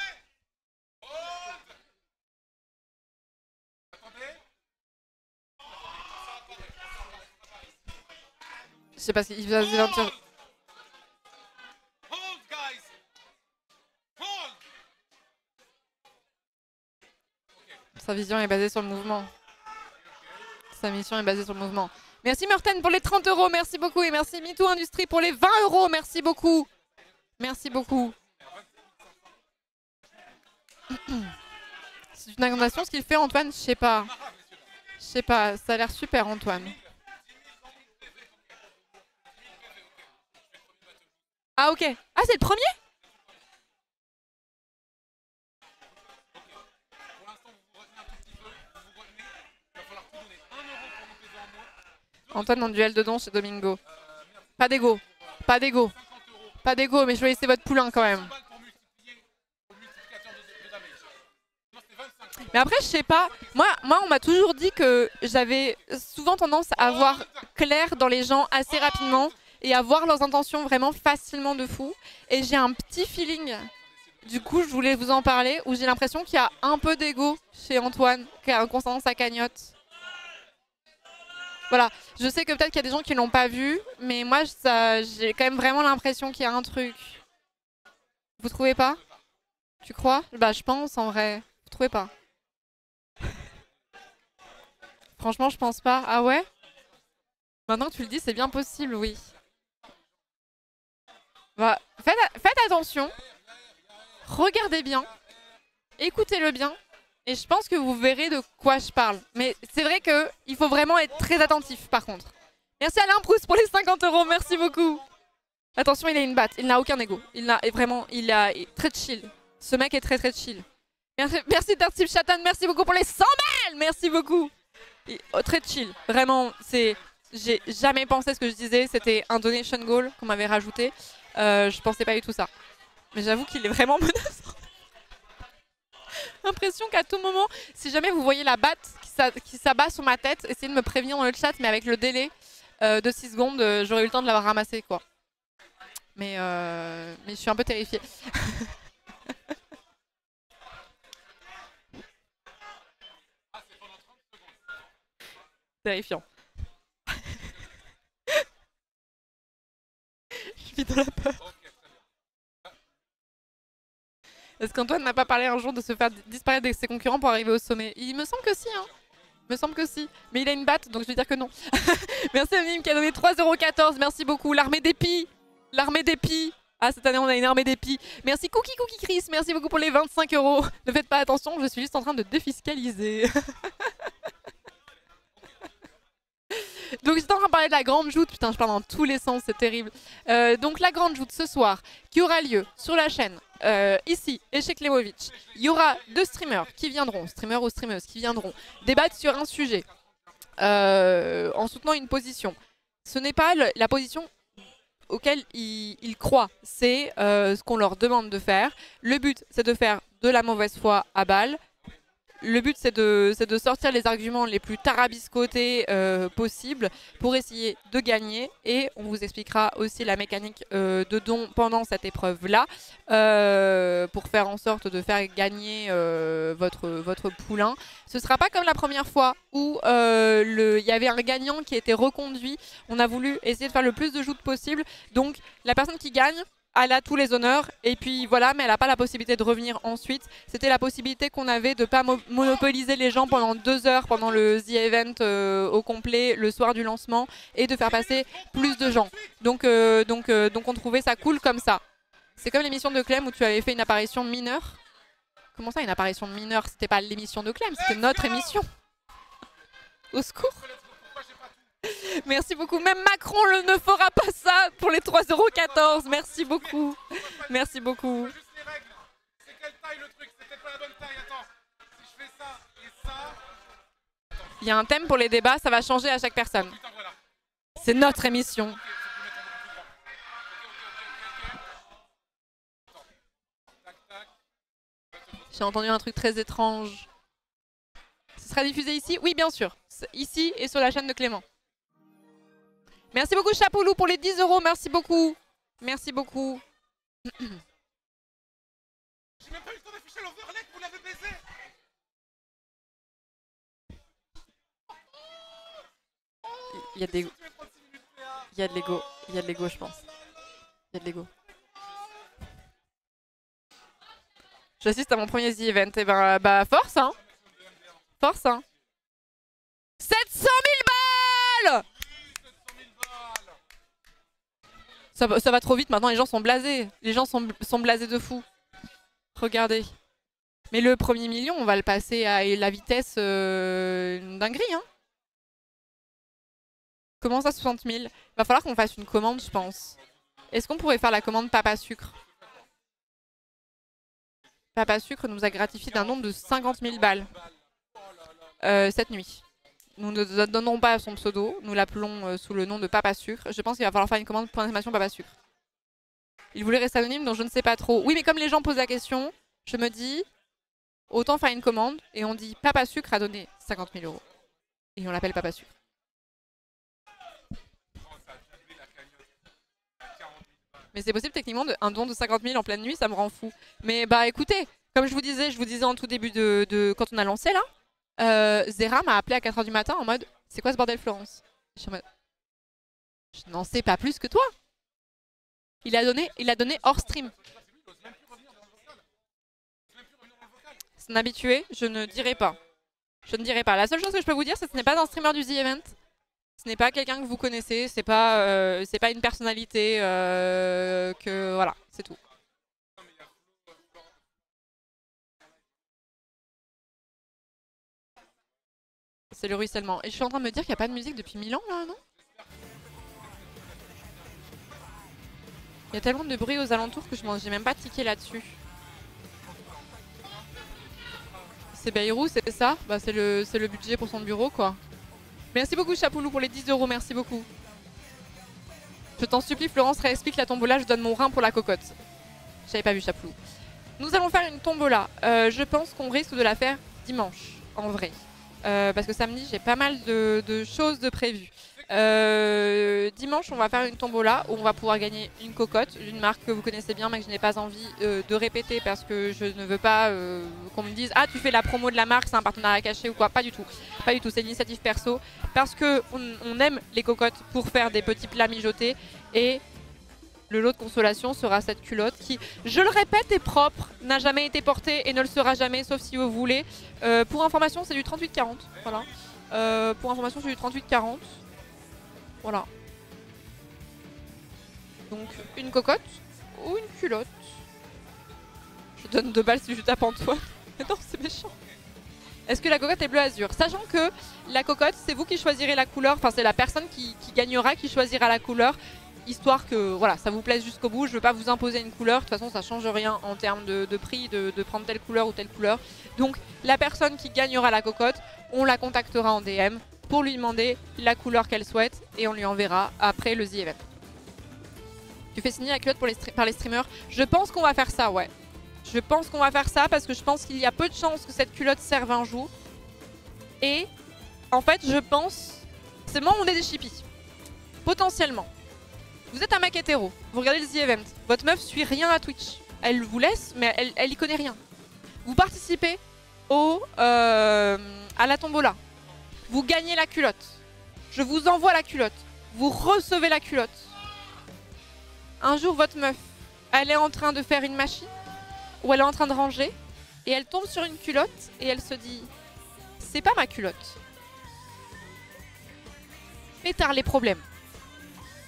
[SPEAKER 1] Je sais pas s'il va se dire. Sa vision est basée sur le mouvement. Sa mission est basée sur le mouvement. Merci Murten pour les 30 euros, merci beaucoup. Et merci MeToo Industrie pour les 20 euros, merci beaucoup. Merci beaucoup. C'est une augmentation ce qu'il fait Antoine, je sais pas. Je sais pas, ça a l'air super Antoine. Ah ok. Ah c'est le premier? Antoine en duel de dons chez Domingo. Pas d'ego. Pas d'ego. Pas d'ego, mais choisissez votre poulain quand même. Mais après, je sais pas. Moi on m'a toujours dit que j'avais souvent tendance à voir clair dans les gens assez rapidement et à voir leurs intentions vraiment facilement de fou. Et j'ai un petit feeling, du coup je voulais vous en parler, où j'ai l'impression qu'il y a un peu d'ego chez Antoine, qui a concernant sa cagnotte. Voilà, je sais que peut-être qu'il y a des gens qui l'ont pas vu, mais moi j'ai quand même vraiment l'impression qu'il y a un truc. Vous trouvez pas? Tu crois? Bah je pense en vrai. Vous trouvez pas? Franchement je pense pas. Ah ouais? Maintenant que tu le dis c'est bien possible, oui. Bah, faites attention. Regardez bien. Écoutez-le bien. Et je pense que vous verrez de quoi je parle. Mais c'est vrai qu'il faut vraiment être très attentif par contre. Merci Alain Proust pour les 50 euros, merci beaucoup. Attention, il a une batte, il n'a aucun ego. Il est très chill. Ce mec est très très chill. Merci Darcy Chatan, merci beaucoup pour les 100 balles. Merci beaucoup. Très chill. Vraiment, j'ai jamais pensé ce que je disais. C'était un donation goal qu'on m'avait rajouté. Je pensais pas du tout ça. Mais j'avoue qu'il est vraiment menaçant. L'impression qu'à tout moment, si jamais vous voyez la batte qui s'abat sur ma tête, essayez de me prévenir dans le chat, mais avec le délai de 6 secondes, j'aurais eu le temps de l'avoir ramassé, quoi. Mais je suis un peu terrifiée. Terrifiant. Je vis dans la peur. Est-ce qu'Antoine n'a pas parlé un jour de se faire disparaître de ses concurrents pour arriver au sommet? Il me semble que si, hein. Il me semble que si. Mais il a une batte, donc je vais dire que non. Merci Anonyme qui a donné 3,14 €. Merci beaucoup. L'armée d'épis. L'armée d'épis. Ah, cette année, on a une armée d'épis. Merci Cookie Chris. Merci beaucoup pour les 25 €. Ne faites pas attention, je suis juste en train de défiscaliser. Donc j'étais en train de parler de la grande joute, putain je parle dans tous les sens, c'est terrible. Donc la grande joute ce soir, qui aura lieu sur la chaîne, ici, et chez Klemovic. Il y aura 2 streamers qui viendront, streamers ou streameuses, qui viendront débattre sur un sujet, en soutenant une position. Ce n'est pas la position auquel ils croient, c'est ce qu'on leur demande de faire. Le but c'est de faire de la mauvaise foi à balle. Le but, c'est de sortir les arguments les plus tarabiscotés possibles pour essayer de gagner. Et on vous expliquera aussi la mécanique de don pendant cette épreuve-là pour faire en sorte de faire gagner votre poulain. Ce ne sera pas comme la première fois où il y avait un gagnant qui était reconduit. On a voulu essayer de faire le plus de joutes possible. Donc, la personne qui gagne, elle a tous les honneurs et puis voilà, mais elle n'a pas la possibilité de revenir ensuite. C'était la possibilité qu'on avait de ne pas monopoliser les gens pendant 2 heures pendant le The Event au complet le soir du lancement et de faire passer plus de gens. Donc on trouvait ça cool comme ça. C'est comme l'émission de Clem où tu avais fait une apparition mineure. Comment ça, une apparition mineure? C'était pas l'émission de Clem, c'était notre émission. Au secours. Merci beaucoup. Même Macron ne fera pas ça pour les 3,14 €. Merci beaucoup. Merci beaucoup.
[SPEAKER 3] C'est quelle taille le truc? C'est peut-être pas la bonne taille. Attends. Si je fais ça et ça.
[SPEAKER 1] Il y a un thème pour les débats, ça va changer à chaque personne. C'est notre émission. J'ai entendu un truc très étrange. Ce sera diffusé ici? Oui, bien sûr. Ici et sur la chaîne de Clément. Merci beaucoup Chapoulou pour les 10 €, merci beaucoup. Merci beaucoup.
[SPEAKER 3] J'ai même pas eu le temps d'afficher l'overlay que vous l'avez baisé.
[SPEAKER 1] Il y a des... Il y a de l'ego. Il y a de l'ego, je pense. Il y a de l'ego. J'assiste à mon premier The Event. Et ben, bah, force, hein. Force, hein. 700 000 balles! Ça va trop vite maintenant, les gens sont blasés. Les gens sont blasés de fou. Regardez. Mais le premier million, on va le passer à la vitesse dinguerie. Hein. Comment ça, 60 000? Va falloir qu'on fasse une commande, je pense. Est-ce qu'on pourrait faire la commande Papa Sucre? Papa Sucre nous a gratifié d'un nombre de 50 000 balles cette nuit. Nous ne donnerons pas son pseudo, nous l'appelons sous le nom de Papa Sucre. Je pense qu'il va falloir faire une commande pour l'animation Papa Sucre. Il voulait rester anonyme, donc je ne sais pas trop. Oui, mais comme les gens posent la question, je me dis, autant faire une commande, et on dit Papa Sucre a donné 50 000 €. Et on l'appelle Papa Sucre. Mais c'est possible techniquement, un don de 50 000 en pleine nuit, ça me rend fou. Mais bah écoutais, comme je vous disais en tout début quand on a lancé là, Zera m'a appelé à 4 h du matin en mode c'est quoi ce bordel Florence? Je suis en mode je n'en sais pas plus que toi. Il a donné hors stream. C'est un habitué, je ne dirai pas. Je ne dirai pas. La seule chose que je peux vous dire, c'est que ce n'est pas un streamer du The Event. Ce n'est pas quelqu'un que vous connaissez, c'est pas une personnalité que voilà, c'est tout. C'est le ruissellement. Et je suis en train de me dire qu'il n'y a pas de musique depuis 1000 ans là, non? Il y a tellement de bruit aux alentours que je n'ai même pas tiqué là-dessus. C'est Bayrou, c'est ça? Bah c'est le budget pour son bureau quoi. Merci beaucoup Chapoulou pour les 10 €, merci beaucoup. Je t'en supplie Florence, réexplique la tombola, je donne mon rein pour la cocotte. J'avais pas vu Chapoulou. Nous allons faire une tombola. Je pense qu'on risque de la faire dimanche, en vrai. Parce que samedi, j'ai pas mal de choses de prévues. Dimanche, on va faire une tombola où on va pouvoir gagner une cocotte d'une marque que vous connaissez bien mais que je n'ai pas envie de répéter parce que je ne veux pas qu'on me dise « Ah, tu fais la promo de la marque, c'est un partenariat caché ou quoi ?» Pas du tout. Pas du tout, c'est une initiative perso parce qu'on aime les cocottes pour faire des petits plats mijotés et le lot de consolation sera cette culotte qui, je le répète, est propre, n'a jamais été portée et ne le sera jamais sauf si vous voulez. Pour information, c'est du 38-40. Voilà. Pour information, c'est du 38-40. Voilà. Donc une cocotte ou une culotte. Je donne 2 balles si je tape Antoine. Non, c'est méchant. Est-ce que la cocotte est bleu azur? Sachant que la cocotte, c'est vous qui choisirez la couleur. Enfin, c'est la personne qui gagnera, qui choisira la couleur. Histoire que voilà, ça vous plaise jusqu'au bout. Je ne veux pas vous imposer une couleur. De toute façon, ça ne change rien en termes de prix, de prendre telle couleur ou telle couleur. Donc, la personne qui gagnera la cocotte, on la contactera en DM pour lui demander la couleur qu'elle souhaite et on lui enverra après le The Event. Tu fais signer la culotte par les streamers? Je pense qu'on va faire ça, ouais. Je pense qu'on va faire ça parce que je pense qu'il y a peu de chances que cette culotte serve un jour. Et en fait, je pense... C'est le moment où on est des chippies. Potentiellement. Vous êtes un mec hétéro, vous regardez le The Event. Votre meuf suit rien à Twitch. Elle vous laisse, mais elle y connaît rien. Vous participez à la tombola. Vous gagnez la culotte. Je vous envoie la culotte. Vous recevez la culotte. Un jour, votre meuf, elle est en train de faire une machine ou elle est en train de ranger et elle tombe sur une culotte et elle se dit « C'est pas ma culotte ». Pétard les problèmes.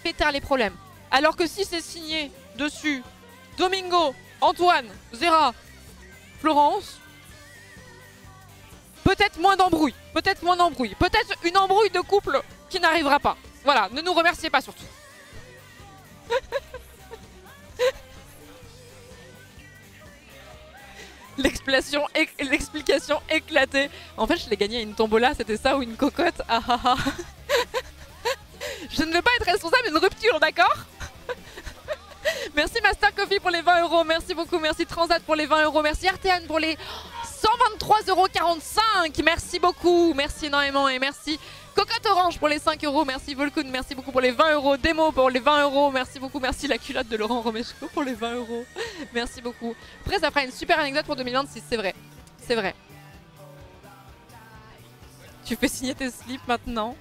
[SPEAKER 1] Pétard les problèmes. Alors que si c'est signé dessus Domingo, Antoine, Zera, Florence, peut-être moins d'embrouille. Peut-être moins d'embrouille. Peut-être une embrouille de couple qui n'arrivera pas. Voilà, ne nous remerciez pas surtout. L'explication éclatée. En fait, je l'ai gagné à une tombola, c'était ça ou une cocotte. Ah ah ah. Je ne veux pas être responsable d'une rupture, d'accord? Merci Master Coffee pour les 20 €. Merci beaucoup. Merci Transat pour les 20 €. Merci Artean pour les 123,45 €. Merci beaucoup. Merci énormément. Et merci Cocotte Orange pour les 5 €. Merci Volkun. Merci beaucoup pour les 20 €. Demo pour les 20 €. Merci beaucoup. Merci la culotte de Laurent Romeshko pour les 20 €. Merci beaucoup. Après, ça fera une super anecdote pour 2026. C'est vrai. C'est vrai. Tu fais signer tes slips maintenant.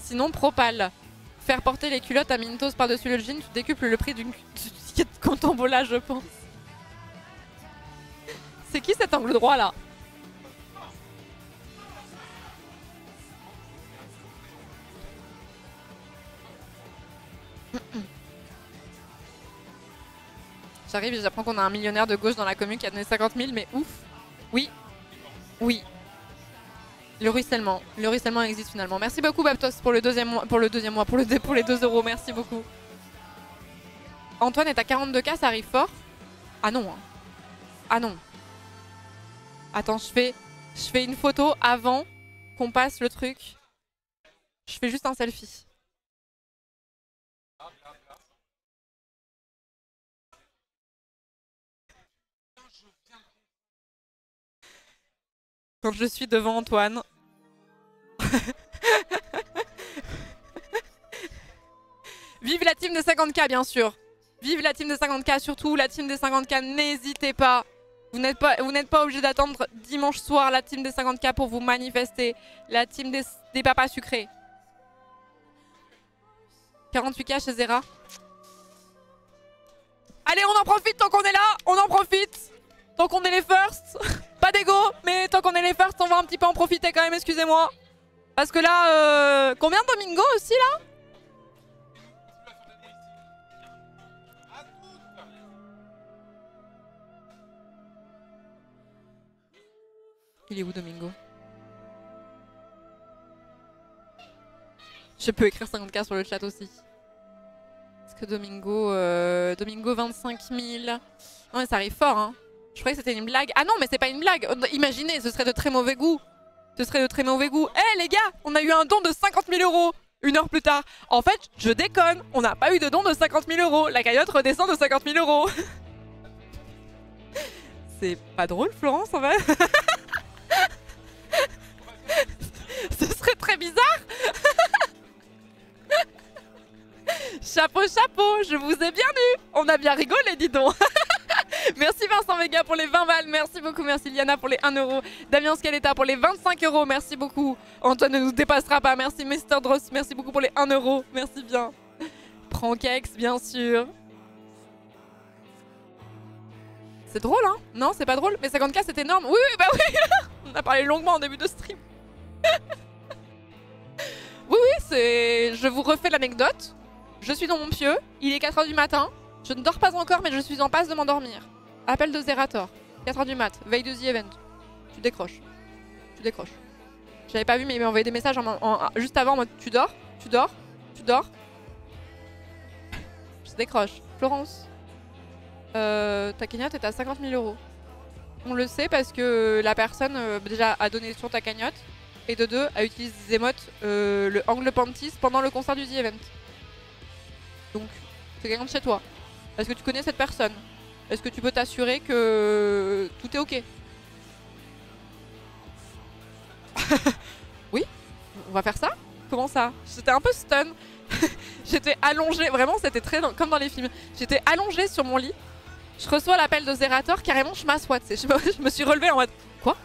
[SPEAKER 1] Sinon, Propal. Faire porter les culottes à Mintos par-dessus le jean, tu décuples le prix d'une ticket de contombola, je pense. C'est qui cet angle droit là? J'arrive et j'apprends qu'on a un millionnaire de gauche dans la commune qui a donné 50 000, mais ouf. Oui. Oui. Le ruissellement existe finalement. Merci beaucoup Baptos pour les 2 €. Merci beaucoup. Antoine est à 42K, ça arrive fort. Ah non. Hein. Ah non. Attends, je fais une photo avant qu'on passe le truc. Je fais juste un selfie. Quand je suis devant Antoine. Vive la team des 50K, bien sûr. Vive la team des 50K, surtout la team des 50K. N'hésitez pas. Vous n'êtes pas obligé d'attendre dimanche soir la team des 50K pour vous manifester. La team des papas sucrés. 48K chez Zera. Allez, on en profite tant qu'on est là. On en profite. Tant qu'on est les firsts. Pas d'ego, mais tant qu'on est les firsts, on va un petit peu en profiter quand même, excusez-moi. Parce que là, combien Domingo aussi là? Il est où Domingo? Je peux écrire 50K sur le chat aussi. Parce que Domingo, Domingo 25 000. Non mais ça arrive fort hein. Je croyais que c'était une blague. Ah non, mais c'est pas une blague. Imaginez, ce serait de très mauvais goût. Ce serait de très mauvais goût. Eh les gars, on a eu un don de 50 000 €. Une heure plus tard. En fait, je déconne. On n'a pas eu de don de 50 000 €. La cagnotte redescend de 50 000 €. C'est pas drôle, Florence, en fait. Ce serait très bizarre. Chapeau, chapeau, je vous ai bien eu. On a bien rigolé, dis donc. Merci Vincent Vega pour les 20 balles. Merci beaucoup, merci Liana pour les 1 €. Damien Scaletta pour les 25 €. Merci beaucoup. Antoine ne nous dépassera pas. Merci Mr. Dross. Merci beaucoup pour les 1 €. Merci bien. Prankex, bien sûr. C'est drôle, hein? Non, c'est pas drôle. Mais 50K, c'est énorme. Oui, oui, bah oui. On a parlé longuement en début de stream. Oui, oui, c'est... Je vous refais l'anecdote. Je suis dans mon pieu. Il est 4 h du matin. Je ne dors pas encore, mais je suis en passe de m'endormir. Appel de Zerator. 4 h du mat. Veille de The Event. Tu décroches. Tu décroches. J'avais pas vu, mais il m'a envoyé des messages juste avant en mode tu dors? Tu dors? Tu dors? Je décroche. Florence. Ta cagnotte est à 50 000 €. On le sait parce que la personne déjà a donné sur ta cagnotte et de deux a utilisé des émotes le angle panties pendant le concert du The Event. Donc c'est quelqu'un de chez toi. Est-ce que tu connais cette personne? Est-ce que tu peux t'assurer que tout est ok? Oui? On va faire ça? Comment ça? J'étais un peu stun. J'étais allongée, vraiment c'était très comme dans les films. J'étais allongée sur mon lit. Je reçois l'appel de Zerator, carrément je m'assois. Je me suis relevée en mode quoi?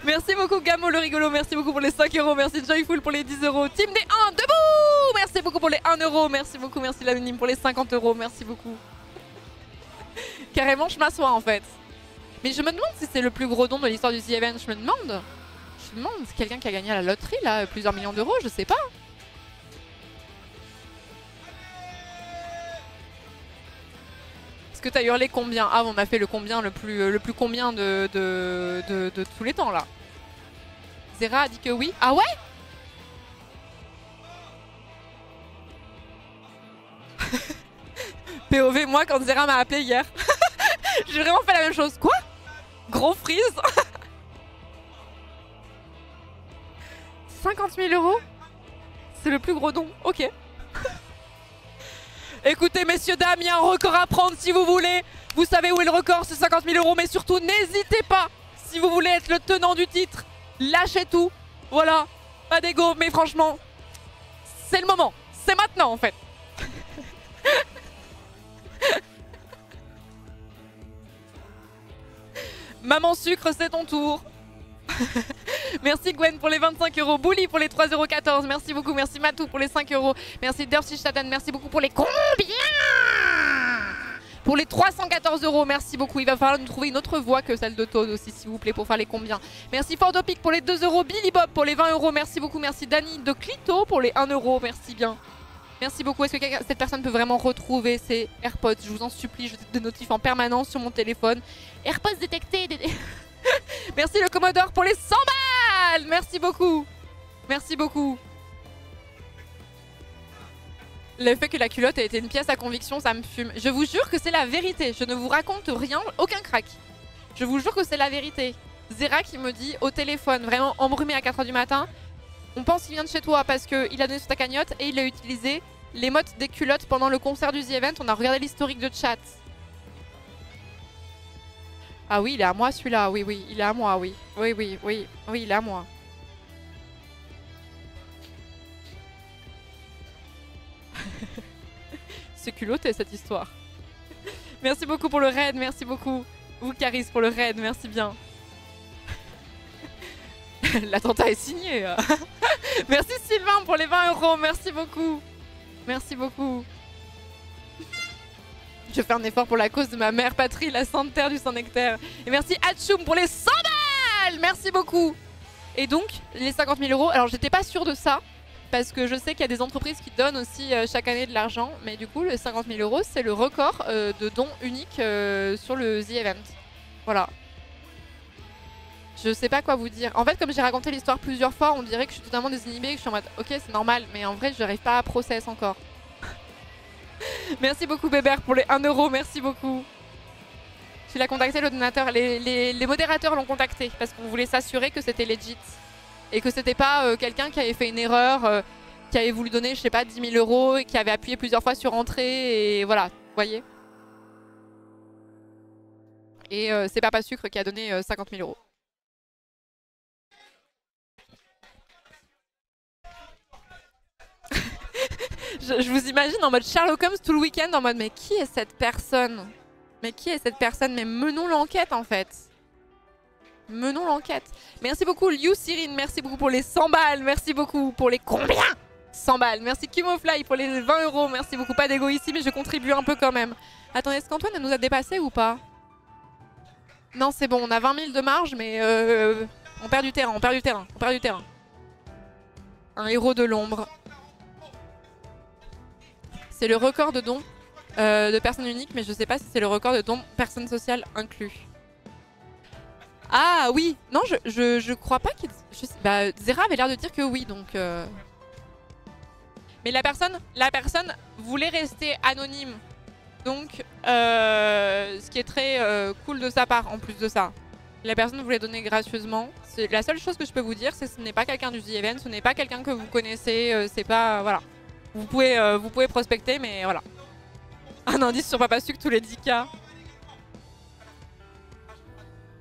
[SPEAKER 1] Merci beaucoup Gamo le rigolo, merci beaucoup pour les 5 €, merci Joyful pour les 10 €, Team des 1, debout! Merci beaucoup pour les 1 €, merci beaucoup, merci l'anonyme pour les 50 €, merci beaucoup. Carrément je m'assois en fait. Mais je me demande si c'est le plus gros don de l'histoire du The Event, je me demande. C'est quelqu'un qui a gagné à la loterie là, plusieurs millions d'euros, je sais pas. Est-ce que t'as hurlé combien? Ah, on a fait le combien le plus combien de tous les temps là. Zera a dit que oui. Ah ouais? POV, moi quand Zera m'a appelé hier. J'ai vraiment fait la même chose. Quoi? Gros freeze. 50 000 €? C'est le plus gros don. Ok. Écoutez, messieurs, dames, il y a un record à prendre si vous voulez. Vous savez où est le record, c'est 50 000 €. Mais surtout, n'hésitez pas, si vous voulez être le tenant du titre, lâchez tout. Voilà, pas d'ego, mais franchement, c'est le moment. C'est maintenant, en fait. Maman Sucre, c'est ton tour. Merci Gwen pour les 25 €, Bouli pour les 3,14 €, merci beaucoup, merci Matou pour les 5 €, merci Dirty Staten, merci beaucoup pour les combien? Pour les 314 €, merci beaucoup. Il va falloir nous trouver une autre voix que celle de Toad aussi, s'il vous plaît, pour faire les combien. Merci Fordopic pour les 2 €, Billy Bob pour les 20 €, merci beaucoup, merci Dani de Clito pour les 1 €, merci bien. Merci beaucoup. Est-ce que cette personne peut vraiment retrouver ses AirPods? Je vous en supplie, je des notifs en permanence sur mon téléphone. AirPods détectés. Merci le Commodore pour les 100 balles. Merci beaucoup. Merci beaucoup. Le fait que la culotte ait été une pièce à conviction, ça me fume. Je vous jure que c'est la vérité. Je ne vous raconte rien, aucun crack. Je vous jure que c'est la vérité. Zera qui me dit au téléphone, vraiment embrumé à 4 h du matin, on pense qu'il vient de chez toi parce qu'il a donné sur ta cagnotte et il a utilisé l'émote des culottes pendant le concert du The Event. On a regardé l'historique de chat. Ah oui, il est à moi celui-là. Oui, oui, il est à moi, oui. Oui, oui, oui. Oui, il est à moi. C'est culotté cette histoire. Merci beaucoup pour le raid, merci beaucoup. Vous Caris pour le raid, merci bien. L'attentat est signé. Merci Sylvain pour les 20 €, merci beaucoup. Merci beaucoup. Je fais un effort pour la cause de ma mère patrie, la Sainte Terre du Saint-Nectaire. Et merci Hatchoum pour les 100 balles. Merci beaucoup. Et donc, les 50 000 €, alors j'étais pas sûre de ça, parce que je sais qu'il y a des entreprises qui donnent aussi chaque année de l'argent. Mais du coup, les 50 000 €, c'est le record de dons uniques sur le The Event. Voilà. Je sais pas quoi vous dire. En fait, comme j'ai raconté l'histoire plusieurs fois, on dirait que je suis totalement désinhibée, que je suis en mode ok, c'est normal, mais en vrai, je n'arrive pas à process encore. Merci beaucoup Bébert pour les 1 euro, merci beaucoup. Tu l'as contacté le donateur, les modérateurs l'ont contacté parce qu'on voulait s'assurer que c'était legit. Et que c'était pas quelqu'un qui avait fait une erreur, qui avait voulu donner, je sais pas, 10 000 euros et qui avait appuyé plusieurs fois sur entrée et voilà, vous voyez. Et c'est Papa Sucre qui a donné 50 000 euros. je vous imagine en mode Sherlock Holmes tout le week-end en mode mais qui est cette personne? Mais qui est cette personne? Mais menons l'enquête en fait. Menons l'enquête. Merci beaucoup Liu Cyrine, merci beaucoup pour les 100 balles, merci beaucoup pour les combien 100 balles. Merci Kimofly pour les 20 euros, merci beaucoup. Pas d'égo ici mais je contribue un peu quand même. Attendez, est-ce qu'Antoine nous a dépassé ou pas? Non c'est bon, on a 20 000 de marge mais on perd du terrain, on perd du terrain, on perd du terrain. Un héros de l'ombre. C'est le record de dons de personnes uniques, mais je sais pas si c'est le record de dons personnes sociales inclus. Ah oui, non, je crois pas qu'il... Bah, Zera avait l'air de dire que oui, donc... Mais la personne voulait rester anonyme. Donc, ce qui est très cool de sa part, en plus de ça. La personne voulait donner gracieusement. La seule chose que je peux vous dire, c'est que ce n'est pas quelqu'un du The Event, ce n'est pas quelqu'un que vous connaissez, c'est pas... voilà. Vous pouvez prospecter, mais voilà. Un indice sur Papa Sucre tous les 10K.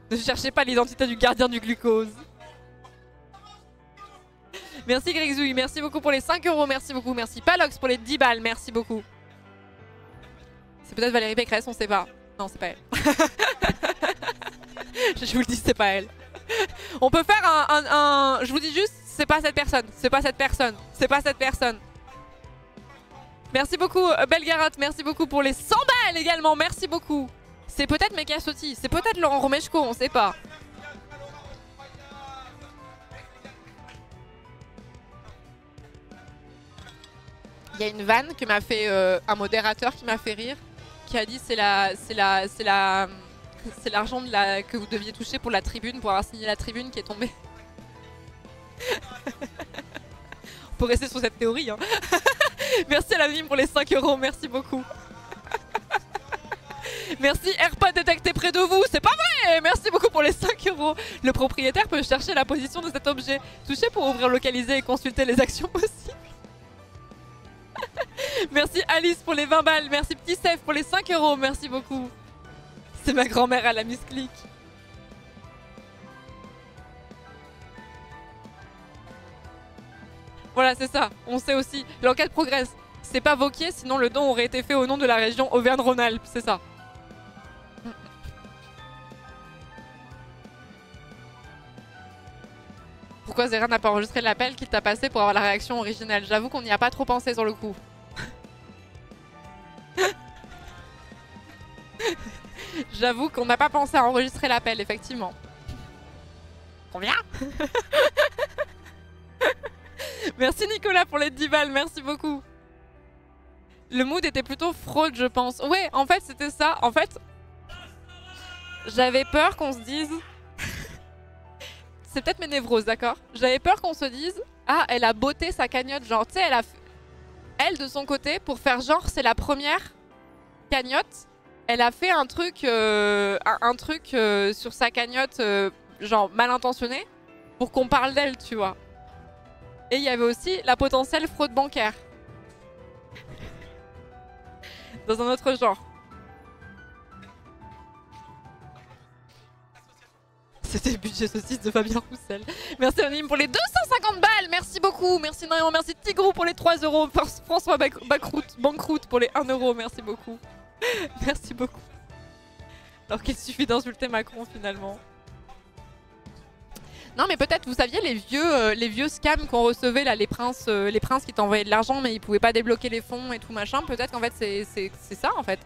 [SPEAKER 1] Ne cherchez pas l'identité du gardien du glucose. Merci Grixouille, merci beaucoup pour les 5 euros, merci beaucoup. Merci Palox pour les 10 balles, merci beaucoup. C'est peut-être Valérie Pécresse, on sait pas. Non, c'est pas elle. Je vous le dis, c'est pas elle. On peut faire un... Je vous dis juste, c'est pas cette personne. C'est pas cette personne. C'est pas cette personne. Merci beaucoup Belgarat, merci beaucoup pour les 100 balles également, merci beaucoup. C'est peut-être Mecha Soti, c'est peut-être Laurent Romeshko, on sait pas. Il y a une vanne que m'a fait un modérateur qui m'a fait rire, qui a dit c'est l'argent que vous deviez toucher pour la tribune, pour avoir signé la tribune qui est tombée. On peut rester sur cette théorie, hein. Merci à la mime pour les 5 euros, merci beaucoup. Merci AirPod détecté près de vous, c'est pas vrai. Merci beaucoup pour les 5 euros. Le propriétaire peut chercher la position de cet objet. Touchez pour ouvrir, localiser et consulter les actions possibles. Merci Alice pour les 20 balles, merci Petit Sef pour les 5 euros, merci beaucoup. C'est ma grand-mère à la misclic. Voilà, c'est ça. On sait aussi. L'enquête progresse. C'est pas Vauquier, sinon le don aurait été fait au nom de la région Auvergne-Rhône-Alpes. C'est ça. Pourquoi Zera n'a pas enregistré l'appel qu'il t'a passé pour avoir la réaction originale? J'avoue qu'on n'y a pas trop pensé sur le coup. J'avoue qu'on n'a pas pensé à enregistrer l'appel, effectivement. Combien? Merci Nicolas pour les 10 balles, merci beaucoup. Le mood était plutôt fraude, je pense. Ouais, en fait, c'était ça. En fait, j'avais peur qu'on se dise... C'est peut-être mes névroses, d'accord? J'avais peur qu'on se dise, ah, elle a botté sa cagnotte. Genre, tu sais, elle, de son côté, pour faire genre, c'est la première cagnotte, elle a fait un truc, sur sa cagnotte, genre, mal intentionné, pour qu'on parle d'elle, tu vois. Et il y avait aussi la potentielle fraude bancaire. Dans un autre genre. C'était budget saucisse de Fabien Roussel. Merci Anonyme pour les 250 balles. Merci beaucoup. Merci énormément. Merci Tigrou pour les 3 euros. François Banqueroute pour les 1 euro. Merci beaucoup. Merci beaucoup. Alors qu'il suffit d'insulter Macron finalement. Non mais peut-être, vous saviez les vieux scams qu'on recevait là, les princes qui t'envoyaient de l'argent mais ils pouvaient pas débloquer les fonds et tout machin. Peut-être qu'en fait c'est ça en fait.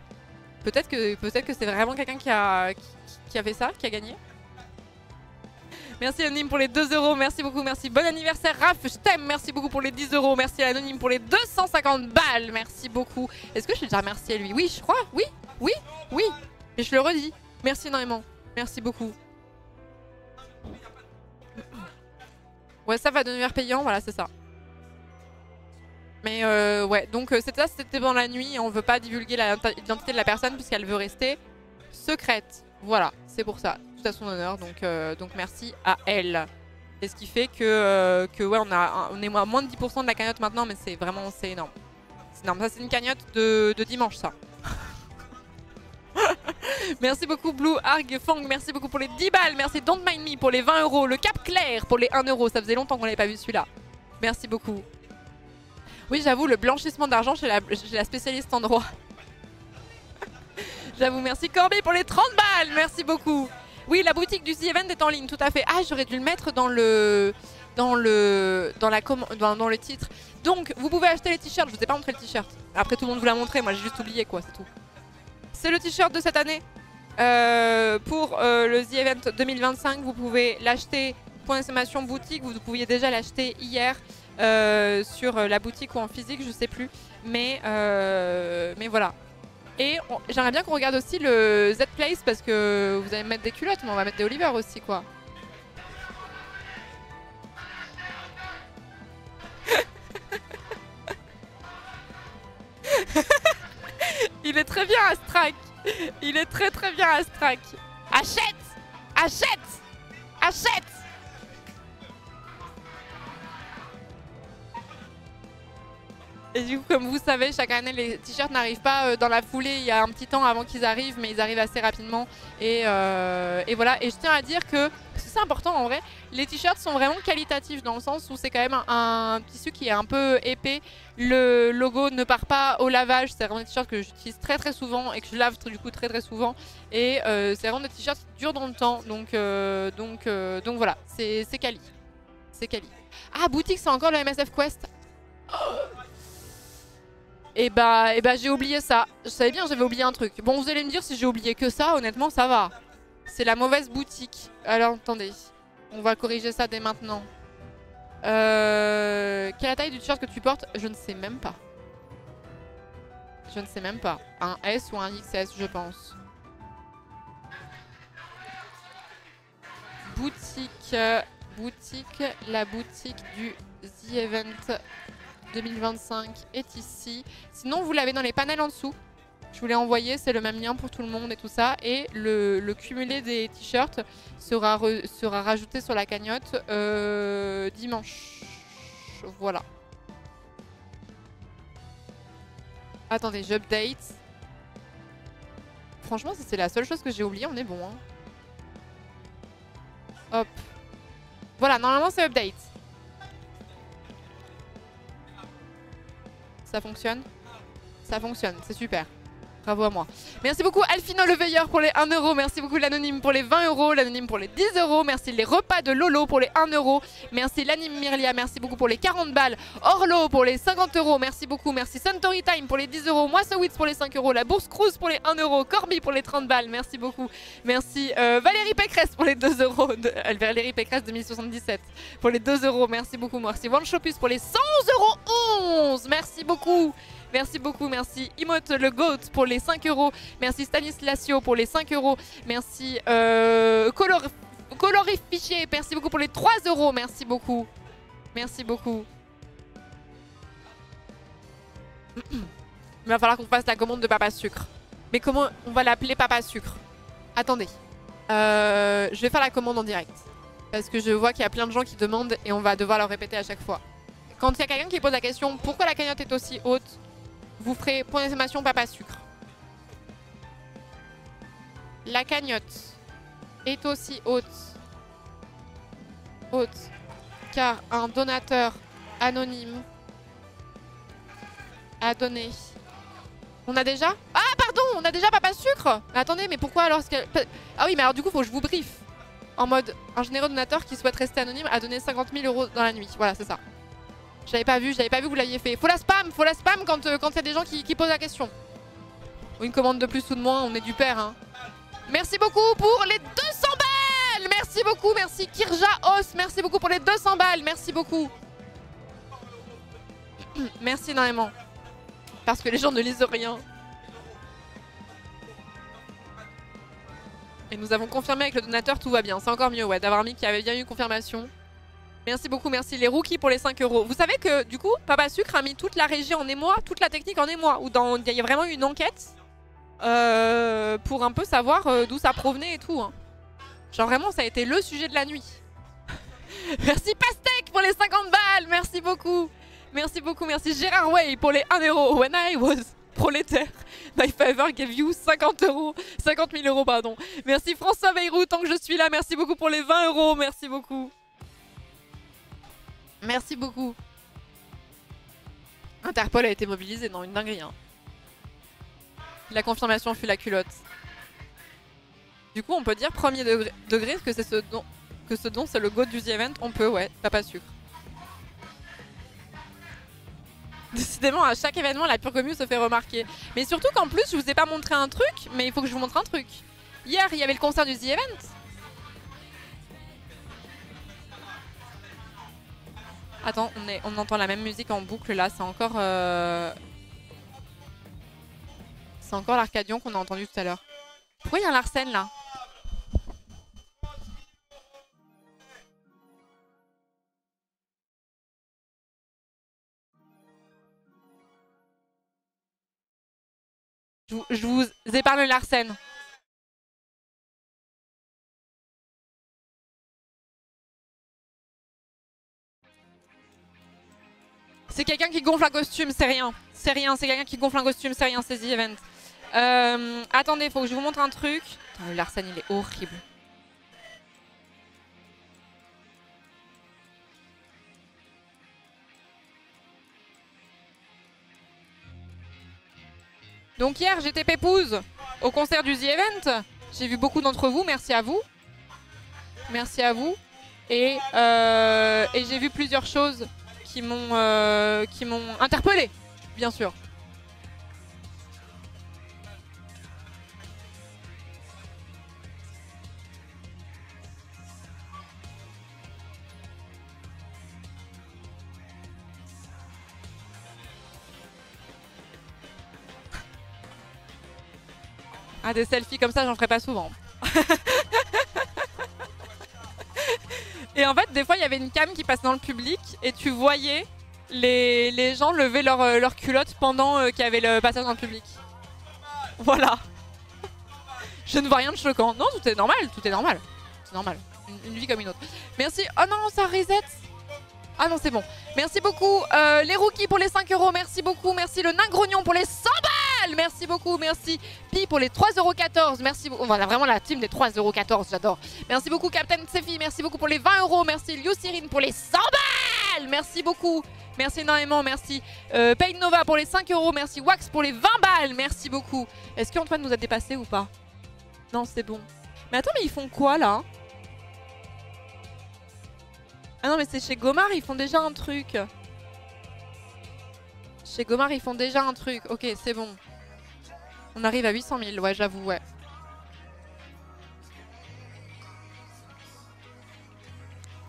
[SPEAKER 1] Peut-être que c'est vraiment quelqu'un qui a fait ça, qui a gagné. Merci Anonyme pour les 2 euros, merci beaucoup, merci. Bon anniversaire Raph, je t'aime, merci beaucoup pour les 10 euros. Merci à Anonyme pour les 250 balles, merci beaucoup. Est-ce que je l'ai déjà remercié à lui? Oui, je crois, oui. Et je le redis, merci énormément, merci beaucoup. Ouais, ça va devenir payant, voilà, c'est ça. Mais ouais, donc c'était pendant la nuit et on veut pas divulguer l'identité de la personne puisqu'elle veut rester secrète. Voilà, c'est pour ça, tout à son honneur, donc merci à elle. Et ce qui fait que ouais, on est à moins de 10% de la cagnotte maintenant, mais c'est vraiment, c'est énorme. C'est énorme, ça c'est une cagnotte de dimanche ça. Merci beaucoup Blue, Arg, Fang, merci beaucoup pour les 10 balles, merci Don't Mind Me pour les 20 €, le Cap Clair pour les 1 €, ça faisait longtemps qu'on n'avait pas vu celui-là. Merci beaucoup. Oui j'avoue, le blanchissement d'argent chez la spécialiste en droit. J'avoue, merci Corby pour les 30 balles, merci beaucoup. Oui, la boutique du The Event est en ligne, tout à fait. Ah, j'aurais dû le mettre dans le titre. Donc, vous pouvez acheter les t-shirts, je vous ai pas montré le t-shirt. Après, tout le monde vous l'a montré, moi j'ai juste oublié quoi, c'est tout. C'est le t-shirt de cette année. Pour le The Event 2025, vous pouvez l'acheter point d'exclamation boutique. Vous pouviez déjà l'acheter hier sur la boutique ou en physique, je sais plus. Mais voilà. Et j'aimerais bien qu'on regarde aussi le Z-Place parce que vous allez mettre des culottes, mais on va mettre des Oliver aussi quoi. Il est très bien Astrak. Il est très très bien Astrak. Achète! Achète! Achète! Et du coup, comme vous savez, chaque année, les t-shirts n'arrivent pas dans la foulée. Il y a un petit temps avant qu'ils arrivent, mais ils arrivent assez rapidement. Et voilà. Et je tiens à dire que, c'est important en vrai, les t-shirts sont vraiment qualitatifs dans le sens où c'est quand même un tissu qui est un peu épais. Le logo ne part pas au lavage. C'est vraiment des t-shirts que j'utilise très très souvent et que je lave du coup très très souvent. Et c'est vraiment des t-shirts qui durent dans le temps. Donc voilà, c'est quali. C'est quali. Ah, boutique, c'est encore le MSF Quest. Oh, et bah j'ai oublié ça. Je savais bien j'avais oublié un truc. Bon, vous allez me dire si j'ai oublié que ça, honnêtement ça va. C'est la mauvaise boutique. Alors attendez, on va corriger ça dès maintenant. Quelle est la taille du t-shirt que tu portes? Je ne sais même pas. Je ne sais même pas. Un S ou un XS je pense. Boutique, la boutique du The Event 2025 est ici. Sinon, vous l'avez dans les panels en dessous. Je vous l'ai envoyé, c'est le même lien pour tout le monde et tout ça. Et le cumulé des t-shirts sera rajouté sur la cagnotte dimanche. Voilà. Attendez, j'update. Franchement, si c'est la seule chose que j'ai oubliée, on est bon. Hein. Hop. Voilà, normalement c'est update. Ça fonctionne? Ça fonctionne, c'est super. Bravo à moi. Merci beaucoup Alfino le veilleur pour les 1 €. Merci beaucoup l'anonyme pour les 20 €. L'anonyme pour les 10 €. Merci les repas de Lolo pour les 1 €. Merci l'anime Myrlia. Merci beaucoup pour les 40 balles. Orlo pour les 50 €. Merci beaucoup. Merci Suntory Time pour les 10 €. Moissowitz pour les 5 €. La Bourse Cruise pour les 1 €. Corby pour les 30 balles. Merci beaucoup. Merci Valérie Pécresse pour les 2 €. Valérie Pécresse 2077 pour les 2 €. Merci beaucoup. Merci One Shopus pour les 111 €. Merci beaucoup. Merci beaucoup, merci Imote le Goat pour les 5 €. Merci Stanislasio pour les 5 €. Merci Colorifichier, merci beaucoup pour les 3 €. Merci beaucoup. Merci beaucoup. Il va falloir qu'on fasse la commande de Papa Sucre. Mais comment on va l'appeler Papa Sucre? Attendez. Je vais faire la commande en direct. Parce que je vois qu'il y a plein de gens qui demandent et on va devoir leur répéter à chaque fois. Quand il y a quelqu'un qui pose la question pourquoi la cagnotte est aussi haute, vous ferez point d'exclamation Papa Sucre. La cagnotte est aussi haute car un donateur anonyme a donné. On a déjà? Ah pardon, on a déjà Papa Sucre. Mais attendez, mais pourquoi alors Ah oui, mais alors du coup faut que je vous briefe. En mode, un généreux donateur qui souhaite rester anonyme a donné 50 000 € dans la nuit. Voilà, c'est ça. J'avais pas vu que vous l'aviez fait. Faut la spam quand il y a des gens qui posent la question. Ou une commande de plus ou de moins, on est du père. Hein. Merci beaucoup pour les 200 balles. Merci beaucoup, merci Kirja Os. Merci beaucoup pour les 200 balles. Merci beaucoup. Merci énormément. Parce que les gens ne lisent rien. Et nous avons confirmé avec le donateur, tout va bien. C'est encore mieux, ouais, d'avoir mis qu'il y avait bien eu confirmation. Merci beaucoup, merci les rookies pour les 5 €. Vous savez que du coup, Papa Sucre a mis toute la régie en émoi, toute la technique en émoi. Où il y a vraiment eu une enquête pour un peu savoir d'où ça provenait et tout. Hein. Genre vraiment, ça a été le sujet de la nuit. Merci Pastèque pour les 50 balles, merci beaucoup. Merci beaucoup, merci Gérard Way pour les 1 €. When I was prolétaire, my favor gave you 50 €. 50 000 €, pardon. Merci François Bayrou, tant que je suis là, merci beaucoup pour les 20 €, merci beaucoup. Merci beaucoup. Interpol a été mobilisé, non, une dinguerie. Hein. La confirmation fut la culotte. Du coup, on peut dire premier degré que c'est ce dont c'est le goat du The Event. On peut, ouais, Papa Sucre. Décidément, à chaque événement, la pure commu se fait remarquer. Mais surtout qu'en plus, je vous ai pas montré un truc, mais il faut que je vous montre un truc. Hier, il y avait le concert du The Event. Attends, on entend la même musique en boucle là, c'est encore l'Arcadion qu'on a entendu tout à l'heure. Pourquoi il y a un Larsen là? Je vous épargne le Larsen. C'est quelqu'un qui gonfle un costume, c'est rien. C'est rien, c'est quelqu'un qui gonfle un costume, c'est rien, c'est The Event. Attendez, faut que je vous montre un truc. Putain, le Larsen, il est horrible. Donc hier, j'étais pépouze au concert du The Event. J'ai vu beaucoup d'entre vous, merci à vous. Merci à vous. Et j'ai vu plusieurs choses qui m'ont interpellé, bien sûr. Ah, des selfies comme ça, j'en ferai pas souvent. Et en fait, des fois, il y avait une cam qui passait dans le public et tu voyais les gens lever leur culotte pendant qu'il y avait le passage dans le public. Voilà. Je ne vois rien de choquant. Non, tout est normal, tout est normal. C'est normal. Une vie comme une autre. Merci. Oh non, ça reset. Ah non, c'est bon. Merci beaucoup. Les rookies pour les 5 €. Merci beaucoup. Merci le nain grognon pour les 100 balles. Merci beaucoup. Merci Pi pour les 3,14 €. Merci beaucoup. Voilà, vraiment la team des 3,14 €. J'adore. Merci beaucoup Captain Sefi. Merci beaucoup pour les 20 €. Merci Liu Cyrine pour les 100 balles. Merci beaucoup. Merci énormément. Merci Pain Nova pour les 5 €. Merci Wax pour les 20 balles. Merci beaucoup. Est-ce qu'Antoine nous a dépassé ou pas? Non, c'est bon. Mais attends, mais ils font quoi là? Ah non, mais c'est chez Gomard, ils font déjà un truc. Chez Gomard, ils font déjà un truc. Ok, c'est bon. On arrive à 800 000, ouais, j'avoue, ouais.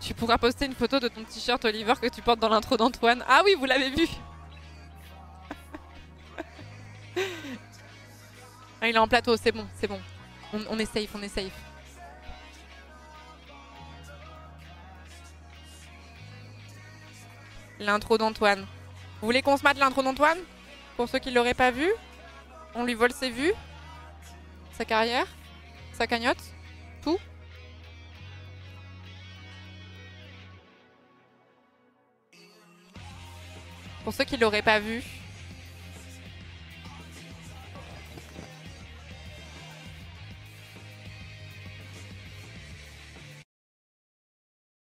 [SPEAKER 1] Tu pourras poster une photo de ton t-shirt Oliver que tu portes dans l'intro d'Antoine. Ah oui, vous l'avez vu. Ah, il est en plateau, c'est bon, c'est bon. On est safe, on est safe. L'intro d'Antoine. Vous voulez qu'on se mate l'intro d'Antoine? Pour ceux qui ne l'auraient pas vu, on lui vole ses vues, sa carrière, sa cagnotte, tout. Pour ceux qui ne l'auraient pas vu.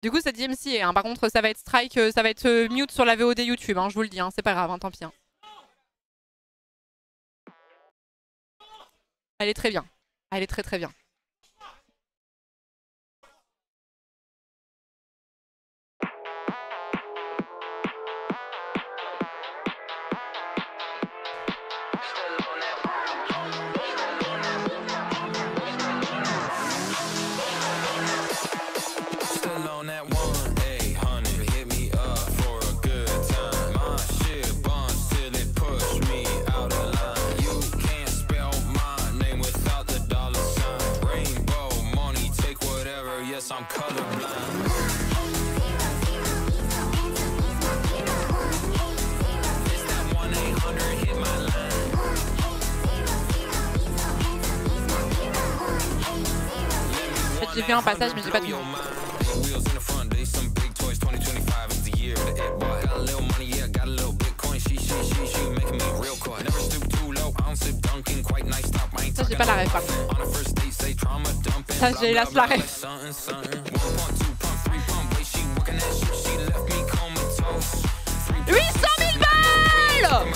[SPEAKER 1] Du coup, c'est DMC, hein. Par contre, ça va être strike, ça va être mute sur la VOD YouTube, hein, je vous le dis, hein. C'est pas grave, hein, tant pis. Hein. Elle est très bien. Elle est très très bien.
[SPEAKER 4] I'm colorblind.
[SPEAKER 1] J'ai vu un passage, mais j'ai pas tout vu. Ça, j'ai pas la ref, par contre. Ça, j'ai hélas la ref. 800 000 balles!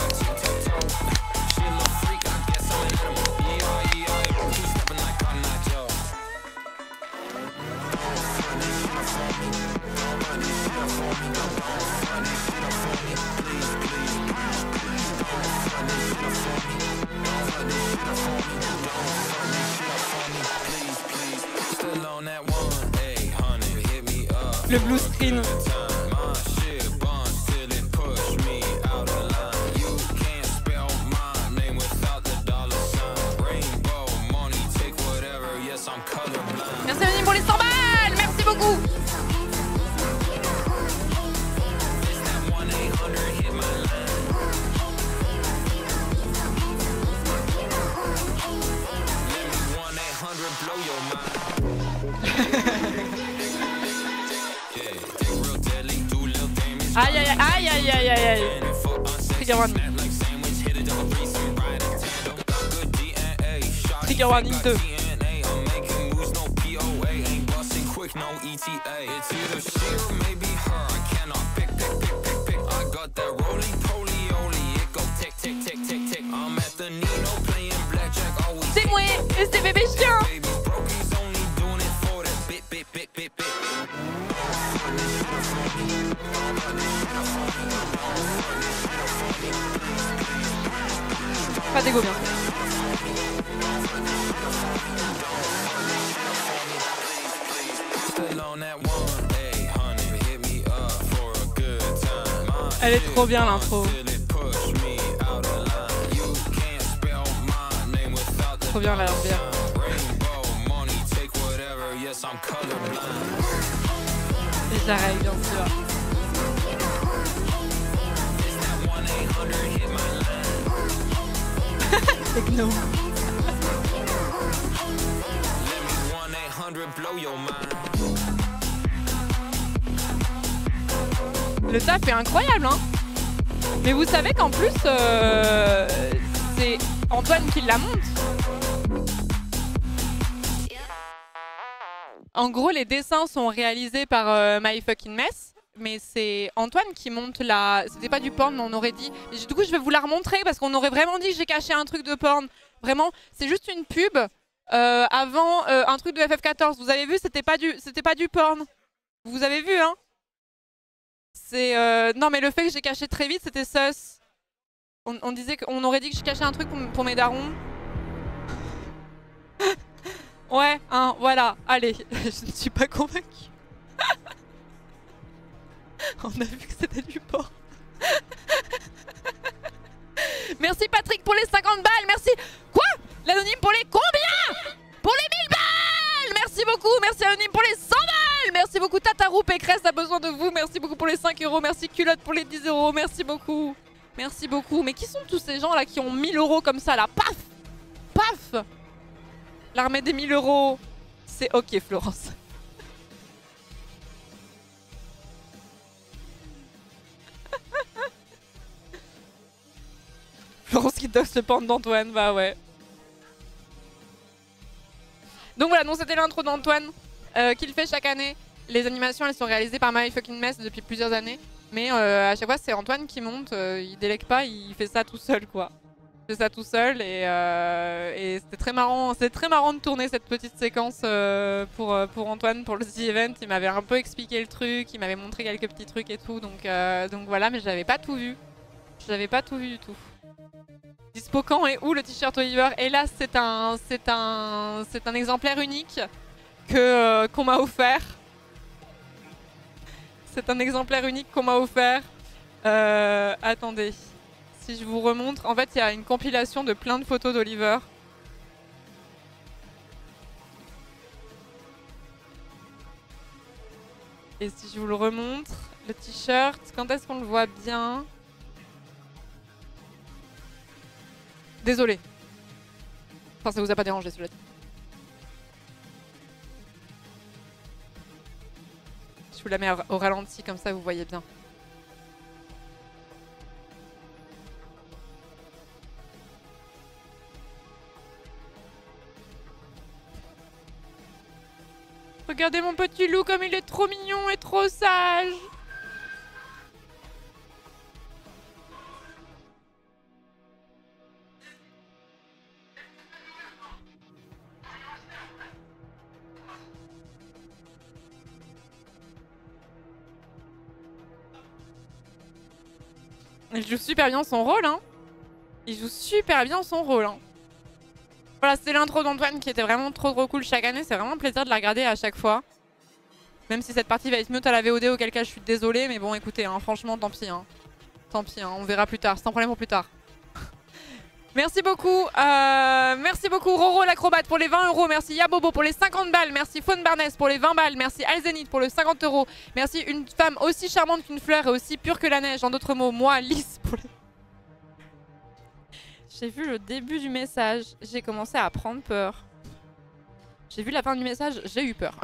[SPEAKER 1] Le blue screen. Merci Anonyme pour les 100 balles, merci beaucoup. Aïe aïe aïe aïe aïe aïe aïe. Trigger warning. Trigger warning 2. C'est moi et c'est bébé chien. Pas d'égo bien. Elle est trop bien l'intro. Trop bien la bien. Et j'arrête bien sûr. Techno. Le taf est incroyable, hein. Mais vous savez qu'en plus, c'est Antoine qui la monte. En gros, les dessins sont réalisés par My Fucking Mess. Mais c'est Antoine qui monte la... C'était pas du porn, mais on aurait dit... Et du coup, je vais vous la remontrer parce qu'on aurait vraiment dit que j'ai caché un truc de porn. Vraiment, c'est juste une pub avant un truc de FF14. Vous avez vu, c'était pas du porn. Vous avez vu, hein? C'est... Non, mais le fait que j'ai caché très vite, c'était sus. On disait qu'on aurait dit que je cachais un truc pour mes darons. Ouais, hein, voilà. Allez, je ne suis pas convaincue. On a vu que c'était du porc. Merci Patrick pour les 50 balles. Merci. Quoi? L'anonyme pour les combien? Pour les 1000 balles. Merci beaucoup. Merci Anonyme pour les 100 balles. Merci beaucoup Tatarou. Pécresse a besoin de vous. Merci beaucoup pour les 5 euros. Merci Culotte pour les 10 euros. Merci beaucoup. Merci beaucoup. Mais qui sont tous ces gens là qui ont 1000 euros comme ça là? Paf. Paf. L'armée des 1000 euros. C'est ok Florence. Florence qui doxe le porn d'Antoine, bah ouais. Donc voilà, donc c'était l'intro d'Antoine qu'il fait chaque année. Les animations, elles sont réalisées par My Fucking Mess depuis plusieurs années. Mais à chaque fois, c'est Antoine qui monte. Il délègue pas, il fait ça tout seul, quoi. Il fait ça tout seul et c'était très marrant. C'était très marrant de tourner cette petite séquence pour Antoine, pour le The Event. Il m'avait un peu expliqué le truc, il m'avait montré quelques petits trucs et tout. Donc voilà, mais j'avais pas tout vu. J'avais pas tout vu du tout. Dispo quand et où le t-shirt Oliver? Hélas, c'est un exemplaire unique qu'on m'a offert. C'est un exemplaire unique qu'on m'a offert. Attendez, si je vous remontre, en fait, il y a une compilation de plein de photos d'Oliver. Et si je vous le remontre, le t-shirt, quand est-ce qu'on le voit bien? Désolé. Enfin, ça vous a pas dérangé, celui-là. Je vous la mets au ralenti, comme ça vous voyez bien. Regardez mon petit loup comme il est trop mignon et trop sage. Il joue super bien son rôle, hein. Il joue super bien son rôle, hein. Voilà, c'était l'intro d'Antoine qui était vraiment trop cool chaque année. C'est vraiment un plaisir de la regarder à chaque fois. Même si cette partie va être mieux à la VOD, auquel cas je suis désolée. Mais bon, écoutez, hein, franchement, tant pis. Hein. Tant pis, hein, on verra plus tard. Sans problème pour plus tard. Merci beaucoup. Merci beaucoup Roro l'acrobate pour les 20 €. Merci Yabobo pour les 50 balles. Merci Faune Barnès pour les 20 balles. Merci Alzenit pour le 50 €. Merci une femme aussi charmante qu'une fleur et aussi pure que la neige. En d'autres mots, moi, Lys pour les... J'ai vu le début du message, j'ai commencé à prendre peur. J'ai vu la fin du message, j'ai eu peur.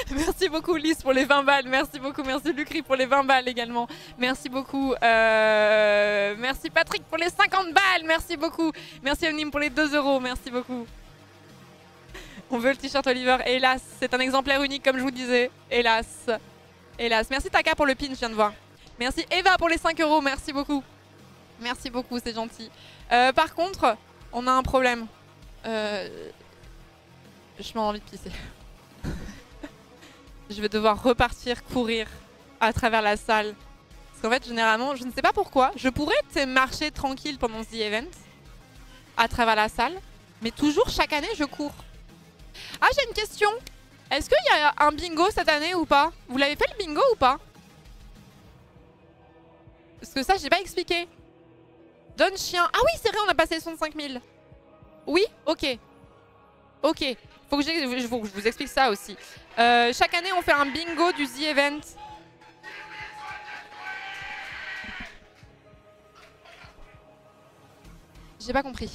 [SPEAKER 1] Merci beaucoup Lys pour les 20 balles, merci beaucoup, merci Lucry pour les 20 balles également. Merci beaucoup, merci Patrick pour les 50 balles, merci beaucoup. Merci Omnim pour les 2 €, merci beaucoup. On veut le t-shirt Oliver, hélas, c'est un exemplaire unique comme je vous disais, hélas. Hélas, merci Taka pour le pin, je viens de voir. Merci Eva pour les 5 €, merci beaucoup. Merci beaucoup, c'est gentil. Par contre, on a un problème. Je m'en ai envie de pisser. Je vais devoir repartir courir à travers la salle. Parce qu'en fait, généralement, je ne sais pas pourquoi, je pourrais marcher tranquille pendant The Event à travers la salle, mais toujours chaque année, je cours. Ah, j'ai une question. Est-ce qu'il y a un bingo cette année ou pas? Vous l'avez fait le bingo ou pas? Parce que ça, j'ai pas expliqué. Donne chien. Ah oui, c'est vrai, on a passé les 65 000. Oui, ok. Ok. Faut que je vous explique ça aussi. Chaque année, on fait un bingo du The Event. J'ai pas compris.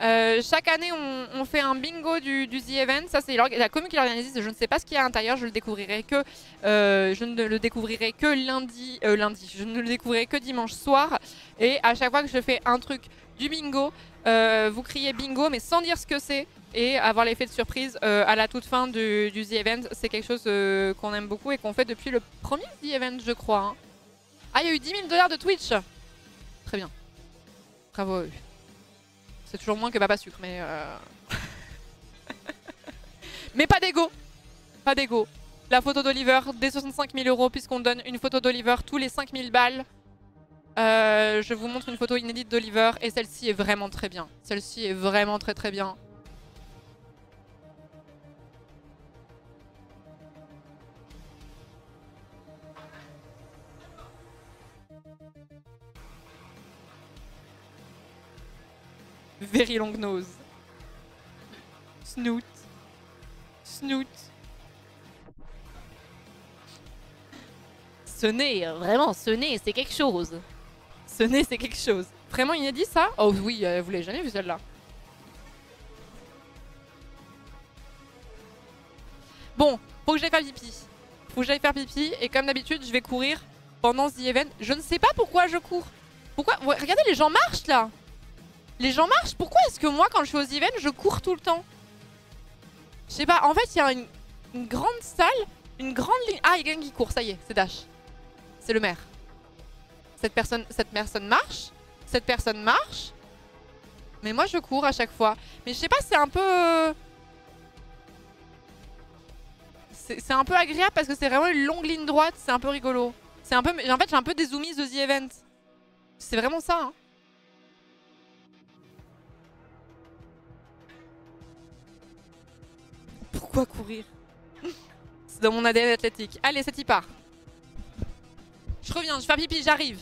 [SPEAKER 1] Chaque année, on fait un bingo du The Event. Ça, c'est la commune qui l'organise. Je ne sais pas ce qu'il y a à l'intérieur. Je le découvrirai que je ne le découvrirai que lundi. Je ne le découvrirai que dimanche soir. Et à chaque fois que je fais un truc du bingo, vous criez bingo, mais sans dire ce que c'est. Et avoir l'effet de surprise à la toute fin du The Event. C'est quelque chose qu'on aime beaucoup et qu'on fait depuis le premier The Event, je crois. Hein. Ah, il y a eu 10 000 $ de Twitch. Très bien. Bravo à eux. C'est toujours moins que Papa Sucre, mais... mais pas d'ego. Pas d'ego. La photo d'Oliver, des 65 000 €, puisqu'on donne une photo d'Oliver tous les 5 000 balles. Je vous montre une photo inédite d'Oliver, et celle-ci est vraiment très bien. Celle-ci est vraiment très bien. Very long nose. Snoot. Snoot.
[SPEAKER 2] Ce nez, vraiment, ce nez, c'est quelque chose.
[SPEAKER 1] Ce nez, c'est quelque chose. Vraiment inédit, ça? Oh oui, vous l'avez jamais vu celle-là. Bon, faut que j'aille faire pipi. Faut que j'aille faire pipi. Et comme d'habitude, je vais courir pendant The Event. Je ne sais pas pourquoi je cours. Pourquoi? Regardez, les gens marchent, là. Les gens marchent. Pourquoi est-ce que moi, quand je suis aux events, je cours tout le temps? Je sais pas. En fait, il y a une grande salle, une grande ligne. Ah, il y a quelqu'un qui court. Ça y est, c'est Dash. C'est le maire. Cette personne marche. Cette personne marche. Mais moi, je cours à chaque fois. Mais je sais pas, c'est un peu... C'est un peu agréable parce que c'est vraiment une longue ligne droite. C'est un peu rigolo. C'est un peu... En fait, j'ai un peu des zoomies de The Event. C'est vraiment ça, hein. Pourquoi courir? C'est dans mon ADN athlétique. Allez, c'est y part. Je reviens, je fais pipi, j'arrive.